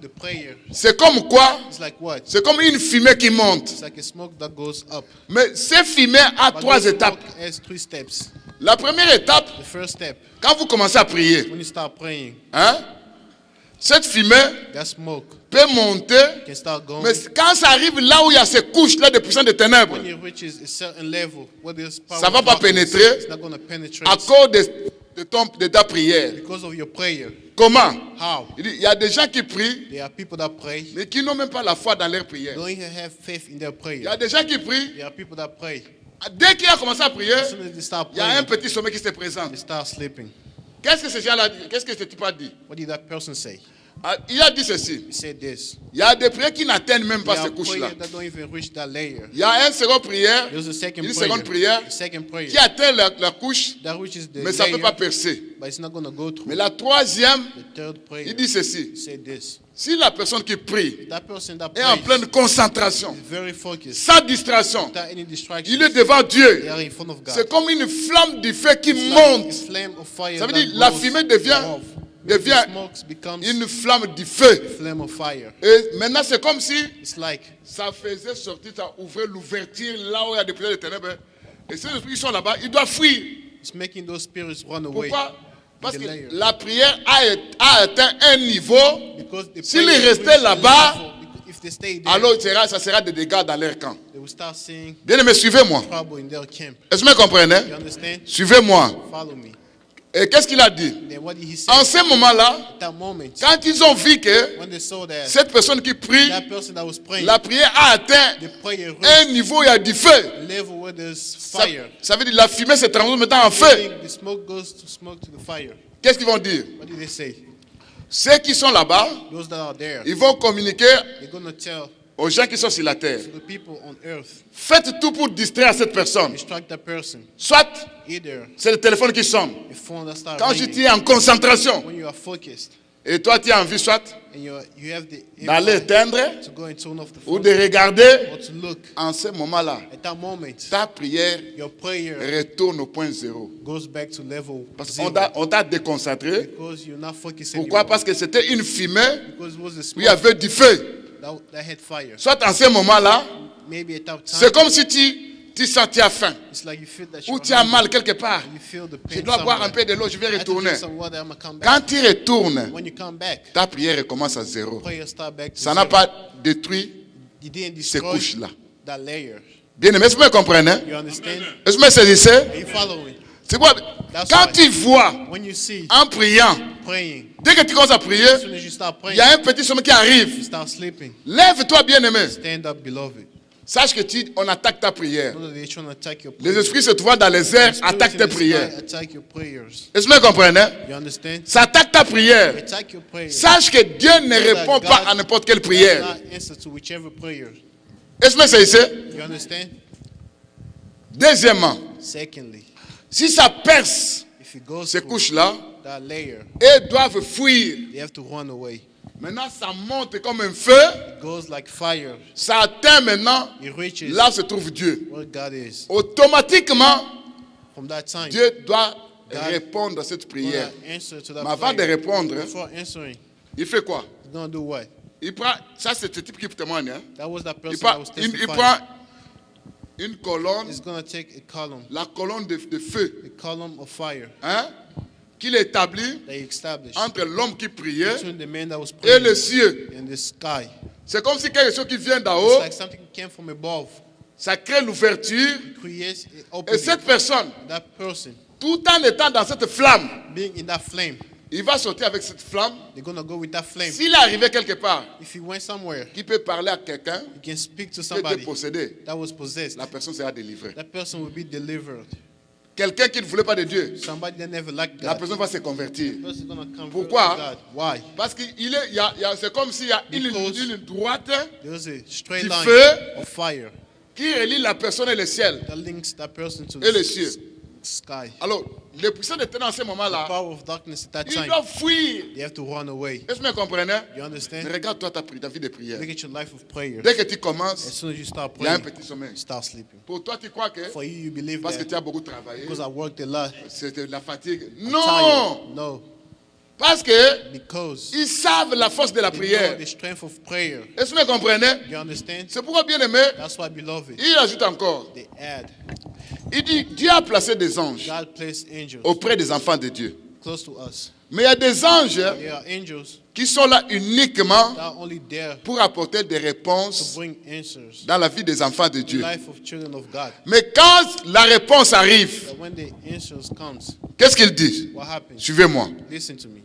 the prayer. c'est comme quoi? It's like what? C'est comme une fumée qui monte. It's like a smoke that goes up. Mais ces fumées a But 3 this étapes. smoke has 3 steps. La première étape, The first step, quand vous commencez à prier, when you start praying, hein, cette fumée that smoke peut monter, can start going. mais quand ça arrive là où il y a ces couches-là de puissants de ténèbres, When it reaches a certain level, where there's power ça va of pas darkness, pénétrer it's not going to penetrate à cause de ta prière. Because of your prayer. Comment? How? Il dit, il y a des gens qui prient, There are people that pray. mais qui n'ont même pas la foi dans leur prière. Don't even have faith in their Il y prayer. a des gens qui prient, There are people that pray. dès qu'il a commencé à prier, As soon as they start il y a un praying, petit sommeil qui se présente. they start sleeping. Qu'est-ce que ce gens-là dit? Qu'est-ce que ce type a dit? What did that person say? Ah, il a dit ceci. He said this. Il y a des prières qui n'atteignent même pas There ces are couches-là. prayers that don't even reach that layer. Il y a une seconde prière, There's a second une prayer. seconde prière The second prayer. qui atteint la couche, That reaches the mais ça ne peut layer, pas percer. but it's not going to go through. Mais la troisième, The third prayer. il dit ceci. He said this. Si la personne qui prie That person that est en prays pleine concentration, is very focused, sans distraction, without any distractions. il est devant Dieu. They are in front of God. C'est comme une flamme du feu qui It's like monte. a flame of fire Ça veut that dire la goes fumée devient above. The smoke becomes une flamme du feu. a flame of fire. Et maintenant, c'est comme si It's like ça faisait sortir, ça ouvrait l'ouverture là où il y a des prières de ténèbres. Et ces esprits qui sont là-bas, ils doivent fuir. it's making those spirits run away. Pourquoi? Parce the que layer. la prière a atteint un niveau. Because the S'ils prayer restaient reaches a là-bas, level, if they stay there, Alors ça sera des dégâts dans leur camp. they will start seeing Bien aimé, suivez-moi. trouble in their camp. Est-ce que vous me comprenez? You understand? Suivez-moi. Follow me. Et qu'est-ce qu'il a dit? Then what did he say? En ce moment-là, At that moment, quand ils ont vu que when they saw that cette personne qui prie, that person that was praying, la prière a atteint the prayer reached un niveau, il y a du feu. a level where there's Ça, fire. ça veut dire que la fumée se transforme maintenant en feu. Meaning the smoke goes to smoke to the fire. Qu'est-ce qu'ils vont dire? What did they say? Ceux qui sont là-bas, Those that are there, ils vont communiquer they're going to tell aux gens qui sont sur la terre. to the people on earth, Faites tout pour distraire cette personne. distract that person. Soit Either c'est le téléphone qui sonne. a phone that starts Quand ringing, tu es en concentration when you are focused et toi tu as envie soit and you have the d'aller impulse éteindre to go and turn off the ou phone de regarder, or to look, en ce moment-là, at that moment, ta prière your prayer retourne au point zéro. goes back to level Parce zero. qu'on t'a déconcentré. Because you're not focused Pourquoi? anymore. Parce que c'était une fumée Because it was the où smoke il y avait du feu. that had fire. Soit en ce moment-là, Maybe at that c'est time, comme si tu sens tu as faim it's like you feel that ou you're tu as hungry, mal quelque part. you feel the Je pain dois boire un somewhere. peu de l'eau, je vais I have to retourner. drink some water, I'm gonna come back. Quand tu retournes, When you come back, ta prière recommence à zéro. prayer start back to Ça n'a zero. pas détruit You didn't ces destroy couches-là. that layer. Bien aimé, est-ce que vous me comprenez? You understand? Est-ce que vous me saisissez? Are you following? C'est quoi? That's Quand why. tu vois When you see en priant, praying, dès que tu commences à prier, as soon as you start il praying, y a un petit sommeil qui you arrive. start sleeping. Lève-toi, bien-aimé. Stand up, beloved. Sache que on attaque ta prière. Know that they're trying to attack your Les prayers. esprits se trouvent dans les airs, Spirits attaquent in tes the sky prières. attack your prayers. Est-ce que vous me comprenez? You understand? Ça attaque ta prière. Attack your prayers. Sache que Dieu ne répond pas à n'importe quelle Does prière. not answer to whichever prayer. Est-ce que vous me saisissez? You understand? Deuxièmement, Secondly, si ça perce if it goes ces through couches-là, that layer, elles doivent fuir. they have to run away. Maintenant, ça monte comme un feu. It goes like fire. Ça atteint maintenant It reaches là où se trouve Dieu. where God is. Automatiquement, From that time, Dieu doit God répondre à cette prière. gonna answer to that Mais avant de prayer. répondre, Before answering, il fait quoi? he's gonna do what? Il prend, ça c'est ce type qui témoigne. Hein? That was that Il, person prend, that was il testifying. prend une colonne, He's gonna take a column, la colonne de feu, a column of fire hein, qu'il établit that he established entre l'homme qui priait between the man that was et praying les cieux. and the sky. C'est comme si quelque chose qui vient d'en It's haut, like something came from above. ça crée l'ouverture. It creates an Et opening. cette personne, That person tout en étant dans cette flamme, being in that flame, il va sortir avec cette flamme. they're gonna go with that flame. S'il est arrivé quelque part, If he went somewhere, qui peut parler à quelqu'un he can speak to qui était somebody possédé, that was possessed. la personne sera délivrée. That person will be delivered. Quelqu'un qui ne voulait pas de Dieu, Somebody that never liked la God. personne va se convertir. The person gonna convert Pourquoi? to God. Why? Parce c'est comme s'il y a Because une droite There's a straight du line feu of fire qui relie la personne et le ciel. that links that person to Et les the cieux. sky. Alors, les puissants de ténèbres en ce The moment-là, power of darkness at that ils time, doivent fuir. they have to run away. Est-ce que vous me comprenez? You understand? Mais regarde-toi ta vie de prière. Look at your life of prayer. Dès que tu As commences, soon as you start il y a un praying, petit sommeil. you start sleeping. Pour toi, tu crois que For you, you believe parce que that tu as beaucoup travaillé, because I worked a lot, c'était la fatigue. I'm Non! tired. No, Parce que because ils savent la force de la they know prière. the strength of prayer. Est-ce que vous me comprenez? You understand? C'est pourquoi, bien aimé, That's why, beloved, il ajoute encore. they add. Il dit, Dieu a placé des anges God placed angels auprès des enfants de Dieu. close to us. Mais il y a des anges There are angels qui sont là uniquement that are only there pour apporter des to réponses bring answers. dans la vie des enfants de The Dieu. life of children of God. Mais quand la réponse arrive, That when the answers comes, Qu'est-ce qu'il dit? What happens? Suivez-moi. Listen to me.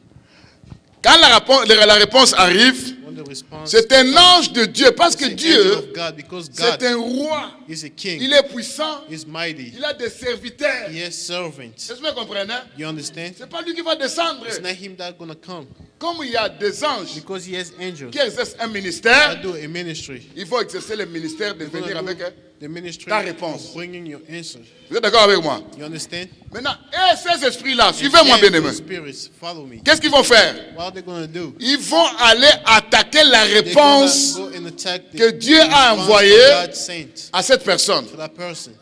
Quand la réponse arrive, When the response c'est un ange de Dieu. Parce que it's the angel Dieu, of God, because c'est God un roi. is a king. Il est puissant. He's mighty. Il a des serviteurs. He has servants. Est-ce que vous comprenez? You understand? C'est pas lui qui va descendre. It's not him that's gonna come, Comme il y a des anges because he has angels qui exercent un that ministère, do a ministry. il faut exercer le ministère de They're gonna venir do avec. the ministry ta réponse. of bringing your answer. Vous êtes d'accord avec moi? You understand? Maintenant, et ces esprits-là, suivez-moi bien aimé. Spirits, follow me. Qu'est-ce qu'ils vont faire? What are they gonna do? Ils vont aller attaquer la They're réponse gonna go and attack the que Dieu a response envoyée that God sent à cette personne. to that person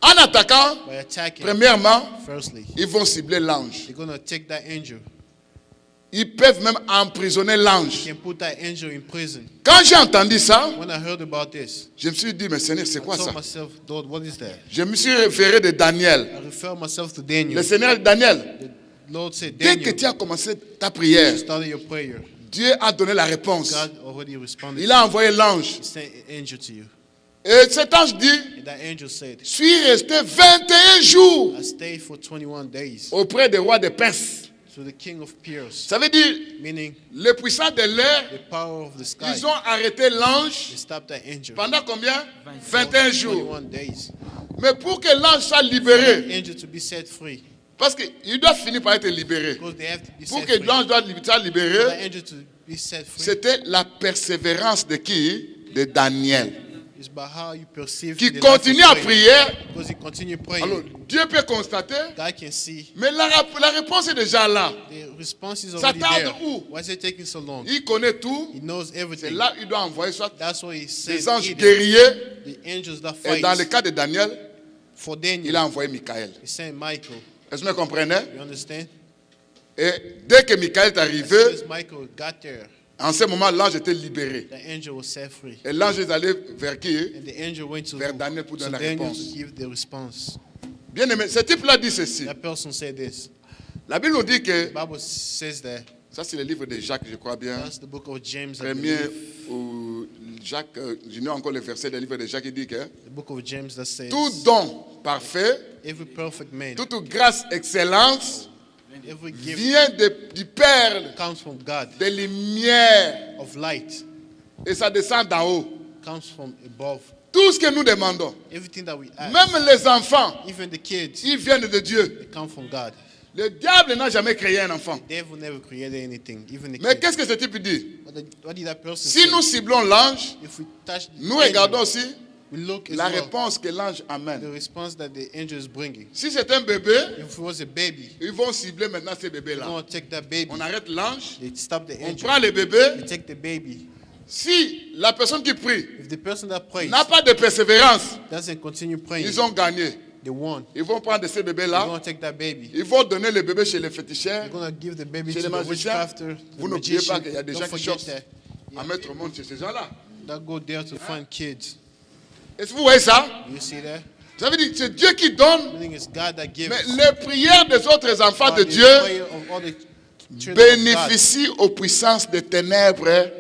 En attaquant, by attacking. premièrement, Firstly, ils vont cibler l'ange. they're gonna take that angel. Ils peuvent même emprisonner l'ange. Can put that angel in prison. Quand j'ai entendu ça, When I heard about this, je me suis dit, mais Seigneur, c'est I quoi ça? told myself, Lord, what is that? Je me suis référé de Daniel. I refer myself to Daniel. Le Seigneur Daniel, The Lord said, dès que Daniel, tu as commencé ta prière, you started your prayer. Dieu a donné la réponse. God already responded. Il a envoyé l'ange. He sent an angel to you. Et cet ange dit, And that angel said, je suis resté 21 jours I stayed for 21 days auprès des rois de Perse. to the king of Persia, Ça veut dire, meaning les puissants de l'air, the power of the sky. ils ont arrêté l'ange They stopped that angel. pendant combien? 21 jours. 21 days. Mais pour que l'ange soit The libéré, angel to be set free. parce qu'il doit finir par être libéré. Because they have to be Pour set que free. l'ange soit For libéré, the angel to be set free. c'était la persévérance de qui? De Daniel. It's by how you perceive Qui the life of continue à prayer. prier. Because he continue praying. Alors, Dieu peut constater, God can see mais la réponse est déjà là. the response is Ça already tarde there. où? Why is it taking so long? Il connaît tout. He knows C'est everything. là qu'il doit envoyer soit That's why he said des anges either guerriers. the angels that Et dans le fight. cas de Daniel, For il Daniel, a envoyé Michael. he sent Michael. Est-ce que vous comprenez? You understand? Et dès que Michael est As soon arrivé, as Michael got there, en ce moment, l'ange était libéré. the angel was set free. Et l'ange est allé vers qui? And the angel went to Vers Daniel pour donner la Daniel réponse. to give the response. Bien aimé, ce type-là dit ceci. That person said this. La Bible nous dit que, The Bible says that. ça c'est le livre de Jacques, je crois bien. That's the book of James. I Premier, believe. ou Jacques, je n'ai encore le verset du livre de Jacques, il dit que The book of James that says tout don parfait, every perfect man, toute grâce, excellence every gift vient du Père comes from God, des lumières of light, et ça descend d'en haut. comes from above. Tout ce que nous demandons, Everything that we ask, même les enfants, even the kids, ils viennent de Dieu. they come from God. Le diable n'a jamais créé un enfant. The devil never created anything, even the Mais kids. qu'est-ce que ce type dit? What did that person Si say? nous ciblons l'ange, If we touch the nous regardons angel, aussi we look as la well, réponse que l'ange the amène. response that the angel is bringing. Si c'est un bébé, If it was a baby, ils vont cibler maintenant ces they're bébés-là. going to take that baby. On arrête l'ange, They stop the on angel. prend le bébé. They take the baby. Si la personne qui prie If the person that prays n'a pas de persévérance, doesn't continue praying, ils ont gagné. they won. Ils vont prendre ces They're bébés-là, going to take that baby. ils vont donner le bébé chez les féticheurs. They're going to give the baby Chez to les the magiciens, witchcrafter, vous the n'oubliez pas magician. qu'il y a des Don't gens qui forget cherchent that. à mettre au monde chez ces gens-là. That go there to find kids. Est-ce que vous voyez ça? You see that? Ça veut dire que c'est Dieu qui donne, Meaning it's God that gives. mais les prières des autres enfants But de the Dieu prayer of all the children of God, bénéficient aux puissances des ténèbres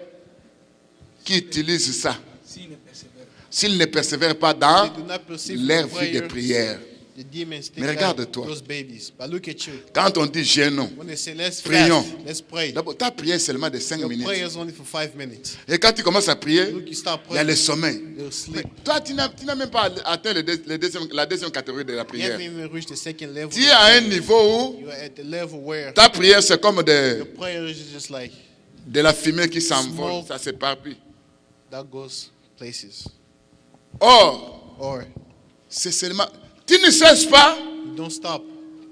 qui utilisent ça. S'il ne persévère. S'ils ne persévèrent pas dans they do not perceive leur the vie de prayer. prière. The demons take Mais regarde out toi. those babies. But look at you. Quand on dit jeûnons, When they say let's Prions. fast, let's pray. d'abord ta prière est seulement de 5 Your minutes. prayer is only for 5 minutes. Et quand tu commences à prier, Look, you start il y a praying, le sommeil. they'll Mais sleep. toi, tu n'as même pas atteint la deuxième catégorie de la You prière. haven't even reached the second level. Tu es à un niveau où You are at the level where ta prière, c'est comme your prayer is just like de la fumée qui s'envole, Smoke. ça s'éparpille. that goes places. Or, Or c'est seulement... Tu ne cesses pas you don't stop.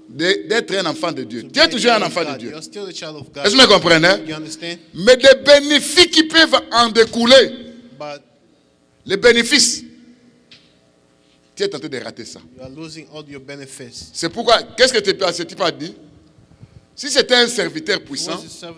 d'être un enfant de Dieu. to Tu es be a toujours un child of enfant de God. Dieu. You're still a child of God. Est-ce que vous me comprenez? You understand? Mais les bénéfices qui peuvent en découler, But les bénéfices, tu es en train de rater ça. you are losing all your benefits. C'est pourquoi, qu'est-ce que ce type a dit? Si c'était un serviteur He puissant, was a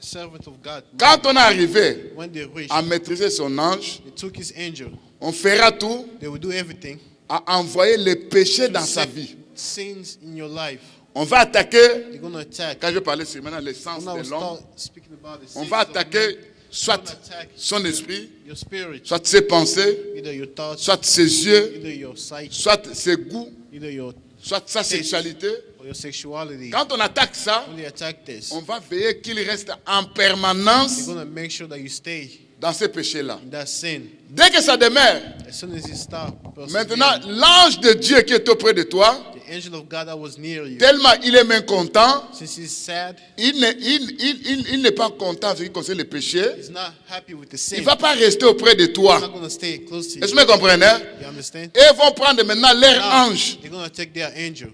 servant of God. quand on est arrivé When they reached, à maîtriser son ange, they took his angel. on fera tout They will do everything à envoyer les péchés to dans sa set vie. sins in your life. On va attaquer, They're going to attack. quand je parlais sur maintenant l'essence When I de will l'homme, start speaking about the on sins va of attaquer man, soit son esprit, your spirit, soit ses pensées, either your thoughts, soit ses yeux, either your sight, soit ses goûts, either your soit sa sexualité, or your sexuality. quand on attaque ça, When they attack this, on va veiller qu'il reste en they're permanence going to make sure that you stay dans ces péchés-là. in that sin. Dès que ça demeure, As soon as you stop, maintenant, persevering, l'ange de Dieu qui est auprès de toi, the angel of God that was near you, tellement il est mécontent, since he's sad, il n'est pas content en ce qui concerne le péché, he's not happy with the il sin. ne va pas rester auprès de He's toi. not going to stay close to Est-ce you. que vous me comprenez? You understand? Et ils vont prendre maintenant leur Now, ange. they're going to take their angel.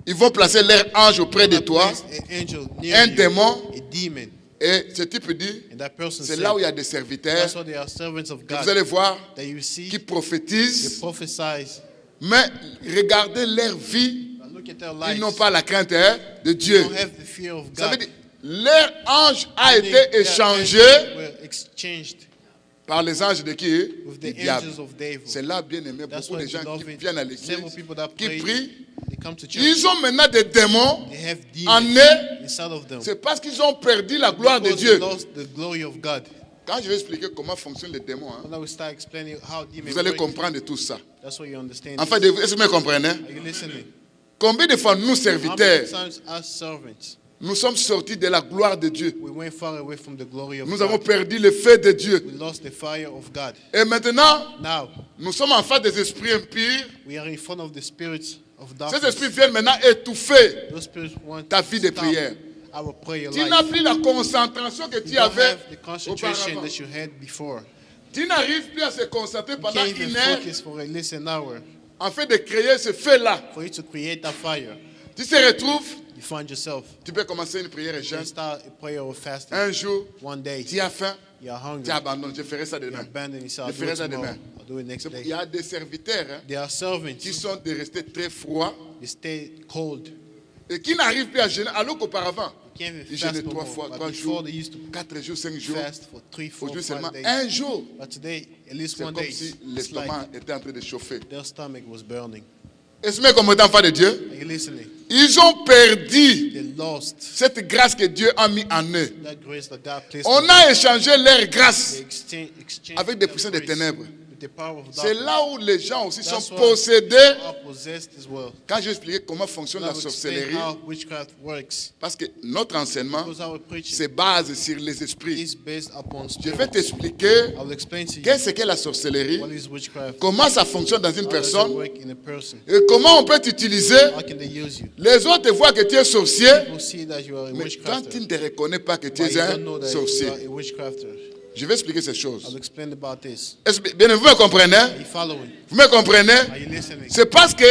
Ils vont placer leur ange auprès de toi, Place an angel near un you, démon. a demon. Et ce type dit, And that person c'est said, là où il y a des serviteurs that's why they are servants of que God. vous allez voir That you see, qui they prophétisent, prophesize. mais regardez leur vie, But look at their ils lives. n'ont pas la crainte de They Dieu. don't have the fear of Ça veut God. dire, leur ange a They- été their échangé angels were exchanged par les anges de qui? with Du the diable. angels of devil. C'est là, bien aimé, That's beaucoup why de gens qui beloved, viennent à l'église, several people that qui pray, prient, they come to church. ils ont maintenant des démons They have en demons eux. inside of them. C'est parce qu'ils ont perdu la gloire de Because Dieu. they lost the glory of God. Quand je vais expliquer comment fonctionnent les démons, hein, When I will start explaining how demons vous allez work, comprendre tout ça. that's what you understand. Enfin, est-ce que vous me comprenez? Are you listening? Combien de fois nous, How many serviteurs, times as servants nous sommes sortis de la gloire de Dieu. we went far away from the glory of Nous God? avons perdu le feu de Dieu. We lost the fire of God. Et maintenant, Now nous sommes en face des esprits impurs. we are in front of the spirits of Ces darkness. esprits viennent maintenant étouffer. Those spirits want ta to vie de stop prière. our prayer Tu n'as life. plus la concentration que tu You don't avais have the concentration auparavant. that you had before. Tu n'arrives plus à se concentrer You pendant can't even une heure focus for at least an hour en fait de créer ce feu-là. for you to create that fire. Tu te retrouves, You find yourself. tu peux commencer une prière et You jeûne. can start a prayer or fasting. Un jour, One day, tu as faim, you are tu hungry. abandonnes. Je ferai ça You demain. abandon yourself. Je I'll do ferai it ça tomorrow. demain. I'll do it next Il y day. a des serviteurs hein, They are servants. qui sont de rester très froids They stay cold. et qui n'arrivent plus à jeûner alors qu'auparavant, You can't even ils fast jeûnaient no 3 more. fois, But 3 before jours, they used to 4 jours, 5 jours. fast for 3, 4, Aujourd'hui 5 seulement days. un jour. But today, at least C'est one comme day, si it's l'estomac like était en train de chauffer. their stomach was burning. Est-ce que comme enfants de Dieu, Are you listening? ils ont perdu They lost cette grâce que Dieu a mis en eux. that grace that God placed On on a échangé leur them. grâce They exchanged avec des that puissances des grace ténèbres. with the power of C'est darkness. là où les gens aussi sont That's why possédés. people are possessed as well. Quand j'ai expliqué comment fonctionne la Now explain sorcellerie, how witchcraft works. parce que notre enseignement Because our preaching se base sur les esprits. is based upon Je vais spirit. t'expliquer I will explain to you qu'est-ce qu'est la sorcellerie, what is witchcraft, comment ça fonctionne dans une how does it personne work in a person, et comment on peut t'utiliser. how can they use you. Les autres voient que tu es sorcier, People see that you are a mais toi witchcrafter, tu ne te reconnais pas que tu but es you un don't know that you sorcier. are a witchcrafter. Je vais expliquer ces I'll choses. explain about this. Bien, vous me comprenez? Are you following? Vous me comprenez? Are you listening? C'est parce que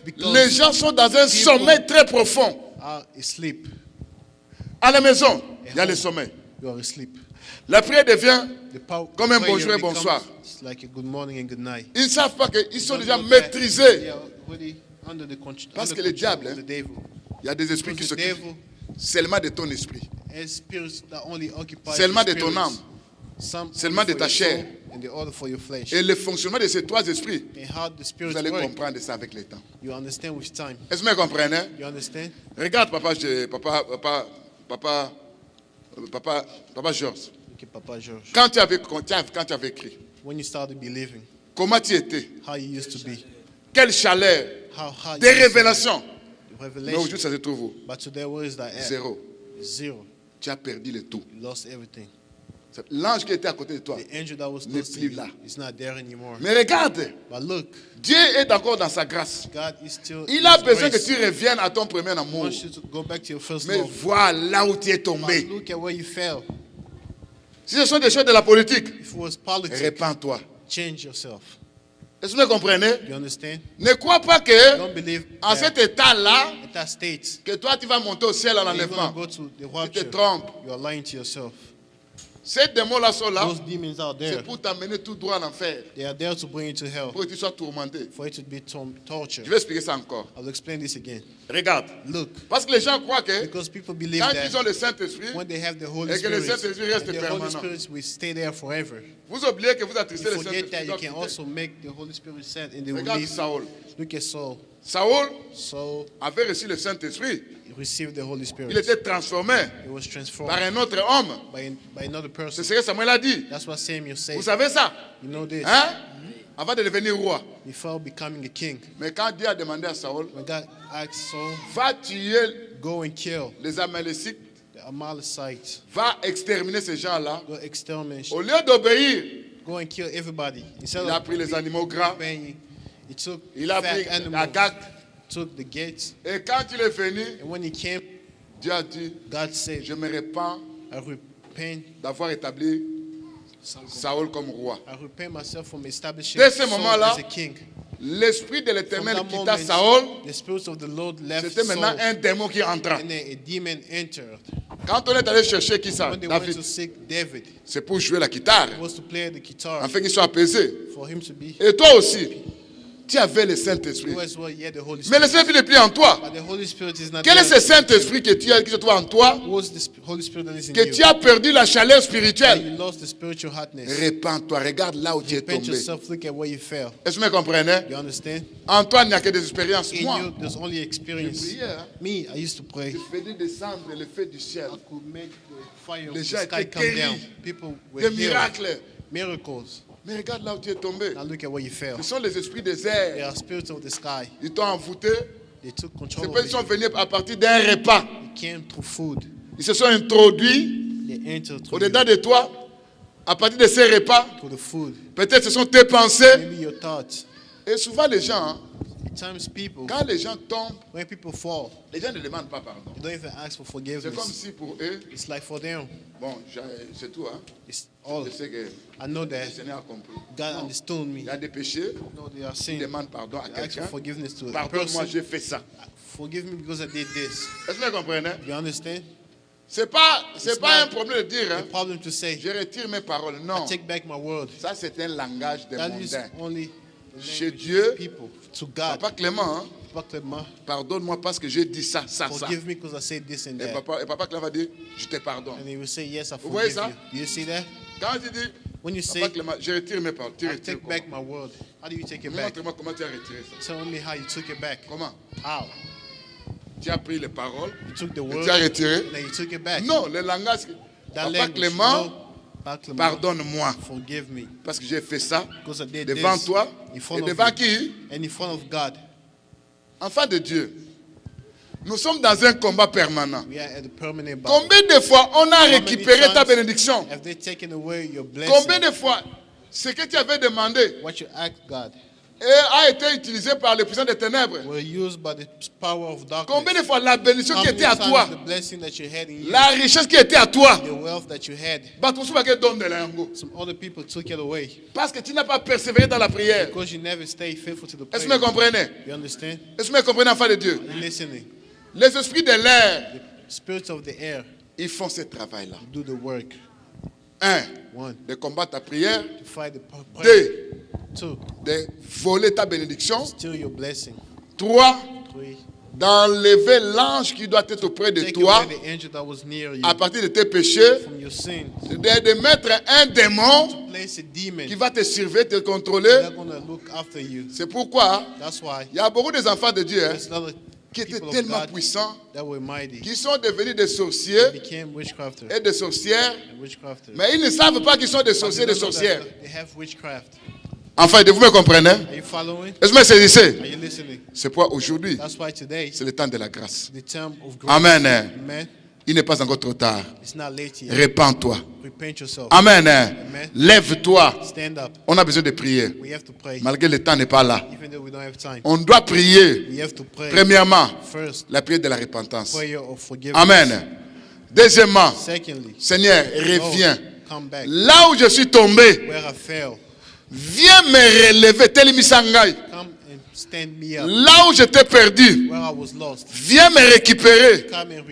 because les gens sont dans un sommeil très profond. Are asleep. À la maison, il y a le sommeil. You are asleep. La prière devient, The power, Comme un prayer bonjour et becomes bonsoir. like a good morning and good night. ils ne savent pas qu'ils sont Don't déjà know that maîtrisés. they are already under the Parce under que le control diable, of hein, the devil. Il y a des esprits qui Because the s'occupent devil seulement de ton esprit. has spirits that only occupy Seulement your de ton spirits. âme. Some Seulement only de for ta your chair. soul and the other for your flesh. Et le fonctionnement de ces 3 esprits, And how the spirits vous allez work, comprendre ça avec le temps. you understand with time. Est-ce que vous me comprenez? You understand? Regarde papa Georges. Okay, Papa George. Quand tu avais écrit, When you started believing, comment tu étais? how you used to be, Quelle chaleur? how hard Des you used to be. révélations. The Mais revelation. aujourd'hui, ça se trouve où? But today, where is that at? Zéro. Zero. Tu as perdu le tout. You lost everything. L'ange qui était à côté de toi. The angel that was N'est close to plus you là. is not there anymore. Mais regarde, But look, Dieu est encore dans sa grâce. God is still. Il in a His besoin que grace. tu reviennes à ton premier He amour. wants you to go back to your first Mais love. vois là où tu es But tombé. look at where you fell. Si ce sont des choses de la politique, If it was politics, répands-toi. change yourself. Est-ce que vous me comprenez? You understand? Ne crois pas que Don't believe en that cet état-là, at that state que toi tu vas monter au ciel en that you're enlèvement. going to go to the Tu te rapture. trompes. You are lying to yourself. Ces démons-là sont là, Those demons out there, c'est pour t'amener tout droit en enfer, they are there to bring you to hell, pour que tu sois tourmenté. for you to be tortured. Je vais expliquer ça encore. I'll explain this again. Regarde. Look, Parce que les gens croient que because people believe quand that ils ont le Saint-Esprit, when they have the Holy et que le Spirit, Saint-Esprit reste and the Holy permanent. Spirit will stay there forever. Vous oubliez que vous You attristez le forget that Saint-Esprit. you donc can quittez. also make the Holy Spirit sad and they will Regarde leave. Saül. Look at Saul. Saül Saul avait reçu le Saint-Esprit. received the Holy Spirit. Il était transformé He was par transformed un autre homme. by another C'est person. ce que Samuel a dit. That's what Samuel said. Vous savez ça? You know this. Hein? avant de devenir roi. before becoming a king. Mais quand Dieu a demandé à Saül, When God asked Saul, va tuer go and kill les Amalécites, the Amalekites, va exterminer ces gens-là, go exterminate, au lieu d'obéir, go and kill everybody. Instead il a of pris les animaux gras, obeying, he took il a fat pris la animals, garde. took the gates, Et quand il est venu, and when he came, Dieu a dit, God said, je me repens I repent, d'avoir établi Saül comme roi. I repent myself from establishing Dès ce Saul moment-là, as a king. L'esprit de From l'Éternel that quitta moment, Saül. the spirit of the Lord left C'était Saul, maintenant un démon qui entra. and then a demon entered. Quand on est allé chercher qui ça? When they went David. to seek David, C'est pour jouer la guitare, it was to play the guitar, afin qu'il soit apaisé. for him to be. Et toi aussi, tu avais le Saint-Esprit. You as well, you had the Holy Mais le Spirit. Saint-Esprit n'est plus en toi. But the Holy Spirit is not Quel est there. ce Saint-Esprit que tu as, qui se trouve en toi, What's the Holy Spirit that is in que you? tu as perdu la chaleur And spirituelle? you lost the spiritual hotness. Répands-toi, regarde là où tu es Repent tombé. yourself, look at where you fell. Est-ce que vous me comprenez? You understand? En toi, il n'y a que des expériences. In Moi, you, there's only experience. je priais, hein. Me, I used to pray. je faisais descendre le feu du ciel. I could make the fire of Les the gens sky étaient come down. guéris. People were Des healed. miracles. Miracles. Mais regarde là où tu es tombé. Now look at where you fell. Ce sont les esprits des They airs. are spirits of the sky. Ils t'ont envoûté. They took Ces control of personnes sont you. venues à partir d'un repas. They came through food. Ils se sont introduits They entered through au-dedans de toi. À partir de ces repas, through the food. peut-être ce sont tes pensées. Maybe your thoughts. Et souvent les gens, hein, At times people, quand les gens tombent, when people fall, les gens ne demandent pas pardon. they don't even ask for C'est comme forgiveness. si pour eux, It's like for them, bon, c'est tout. Hein. it's all. Je sais que I know le that Seigneur a compris. God Non. understood me. Il y a des péchés, No, they are ils sin. demandent pardon à They ask quelqu'un. for forgiveness to a Pardonne-moi, person. j'ai fait ça. Forgive me because I did this. Est-ce que vous comprenez? You understand? C'est pas It's un not problème de dire, a hein, problem to say, je retire mes paroles. I Non, take back my word. ça c'est un langage des That is mondains. only the Chez language Dieu, of people. To God, Papa Clément, hein, Papa Clement, pardonne-moi parce que j'ai dit ça. forgive me because I said this and Et that. Papa Clément va dire, je te pardonne. And he will say, yes, I Vous voyez forgive ça? you. Do you see that? Quand tu dis, When you Papa say, Clément, je retire mes paroles, tu I retires take comment? back my word, how do you take it back? Montre-moi comment tu as retiré ça. Tell me how you took it back. Comment? How? Tu as pris les paroles You took the et word, tu as retiré. and then you took it back. Non, le langage, That Papa language, Clément, no, Papa Clement, pardonne-moi forgive me parce que j'ai fait ça because I did devant this toi in front et of devant you qui? and in front of God. Enfants de Dieu. Nous sommes dans un combat permanent. We are at a permanent battle. Combien de fois on a How many récupéré ta times bénédiction? have they taken away your blessing? Combien de fois ce que tu avais demandé What you asked God a été utilisé par les puissants des ténèbres? were used by the power of darkness. Combien de fois la bénédiction How qui many était à times toi, the blessing that you had in you, la richesse qui était à toi, the wealth that you had, parce some other people took it away que tu n'as pas persévéré dans la prière. because you never stayed faithful to the Est-ce que prayer. vous me comprenez? You understand? Est-ce que vous me comprenez, enfants de Dieu? Are you listening? Les esprits de l'air, The spirits of the air ils font ce travail-là. do the work. Un, One, de combattre ta prière. to fight the prayer. Deux, Two, de voler ta bénédiction. steal your blessing. Trois, Three, d'enlever l'ange qui doit être auprès de take toi away the angel that was near you à partir de tes péchés. from your sins. De mettre un démon Place a demon qui va te surveiller, te contrôler. they're going to look after you. C'est pourquoi That's why il y a beaucoup des enfants de Dieu, hein, there's a lot of qui étaient people of tellement God puissants, that were mighty, qui sont devenus des sorciers became witchcrafters et des sorcières, and witchcrafters. mais ils ne savent pas qu'ils sont des But sorciers et they des don't know sorcières. that they have witchcraft. Enfin, vous me comprenez? Are you following? Est-ce que vous me saisissez? Are you listening? C'est pourquoi aujourd'hui, That's why today c'est le temps de la grâce. the term of grace. Amen. Amen. Il n'est pas encore trop tard. It's not late yet. Répands-toi. Repent yourself. Amen. Amen. Lève-toi. Stand up. On a besoin de prier. We have to pray. Malgré le temps n'est pas là. Even though we don't have time. On doit prier. We have to pray. Premièrement, First, la prière de la repentance. prayer of forgiveness. Amen. Deuxièmement, Secondly, Seigneur, Lord, reviens. come back. Là où je suis tombé, Where I fail, viens me relever. Tel Misangai. come and stand me up. Là où j'étais perdu, Where I was lost, viens me récupérer. come and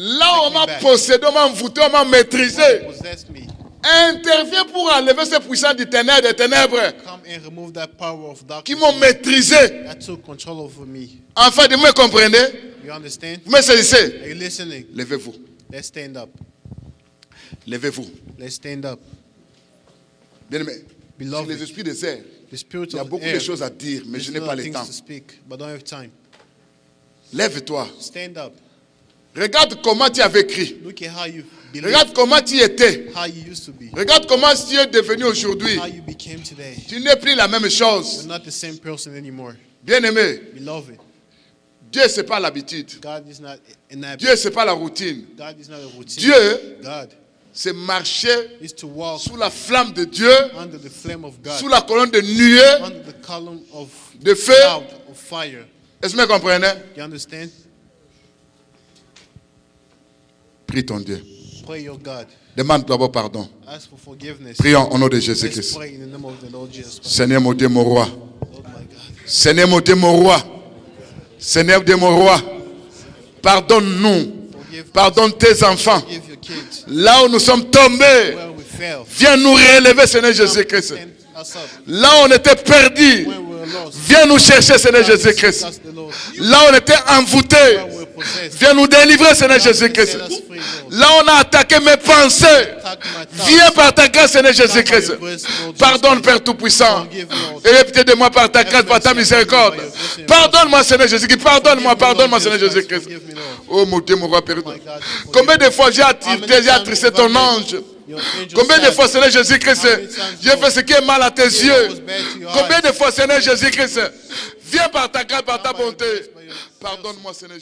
Là où on m'a back. possédé, on m'a envoûté, on m'a maîtrisé. possess me. Interviens pour enlever ces puissants des ténèbres Come and remove that power of qui darkness m'ont maîtrisé. that took control over me. Enfin, vous me comprenez? You understand? Vous me saisissez? Are you listening? Levez-vous. Let's stand up. Levez-vous. Let's stand up. Bien-aimés, sur Beloved, les esprits des airs, the spirit il y a of beaucoup air. de choses à dire, mais There's je a n'ai lot pas of le things temps. to speak, but don't have time. Lève-toi. Stand up. Regarde comment tu as vécu. Look at how you believe, Regarde comment tu étais. how you used to be, Regarde comment tu es devenu aujourd'hui. how you became today. Tu n'es plus la même You're chose. not the same person anymore. Bien-aimé, Beloved, Dieu, ce n'est pas l'habitude. God is not an habit. Dieu, ce n'est pas la routine. God is not a routine. Dieu, God c'est marcher is to walk sous la flamme de Dieu, under the flame of God, sous la colonne de nuée, under the column of de feu. cloud of fire. Est-ce que vous comprenez? You understand? Prie ton Dieu. Pray your God. Demande d'abord pardon. Ask for forgiveness. Prions au nom de Let's Jésus-Christ. pray in the name of the Lord Jesus Christ. Seigneur mon Dieu, mon roi. Lord my God. Seigneur mon Dieu, mon roi. Seigneur Dieu, mon roi. Pardonne-nous. Pardonne tes enfants. Forgive your kids. Là où nous sommes tombés, Where we fell. viens nous relever, Seigneur Jésus-Christ. Stand us up. Là où on était perdus, When we were lost. viens nous chercher, Seigneur God, Jésus-Christ. seek us, the Lord. Là où on était envoûtés, Where we were possessed. viens nous délivrer, Seigneur God, Jésus-Christ. set us free, Lord. Là où on a attaqué mes pensées, Attack my thoughts. viens par ta grâce, Seigneur Come by Jésus-Christ. your grace, Lord Pardonne, Jesus Père Tout-Puissant. Forgive, Lord. Et pitié de moi par ta grâce, par ta miséricorde. Pardonne-moi, Seigneur Jésus-Christ. Pardonne-moi, pardonne-moi, Seigneur Jésus-Christ. Forgive me, Lord. Oh mon Dieu, mon roi, Père. My God, forgive Combien me. de fois j'ai How many attristé, j'ai times attristé have I ton made ange? your angel Combien de sad? fois, Seigneur Jésus-Christ, How many times, j'ai Lord, fait ce qui est mal à tes what yeux? was bad to your Combien eyes? de fois, Seigneur Jésus-Christ, viens par ta grâce, par ta bonté. by your- Pardonne-moi, Seigneur.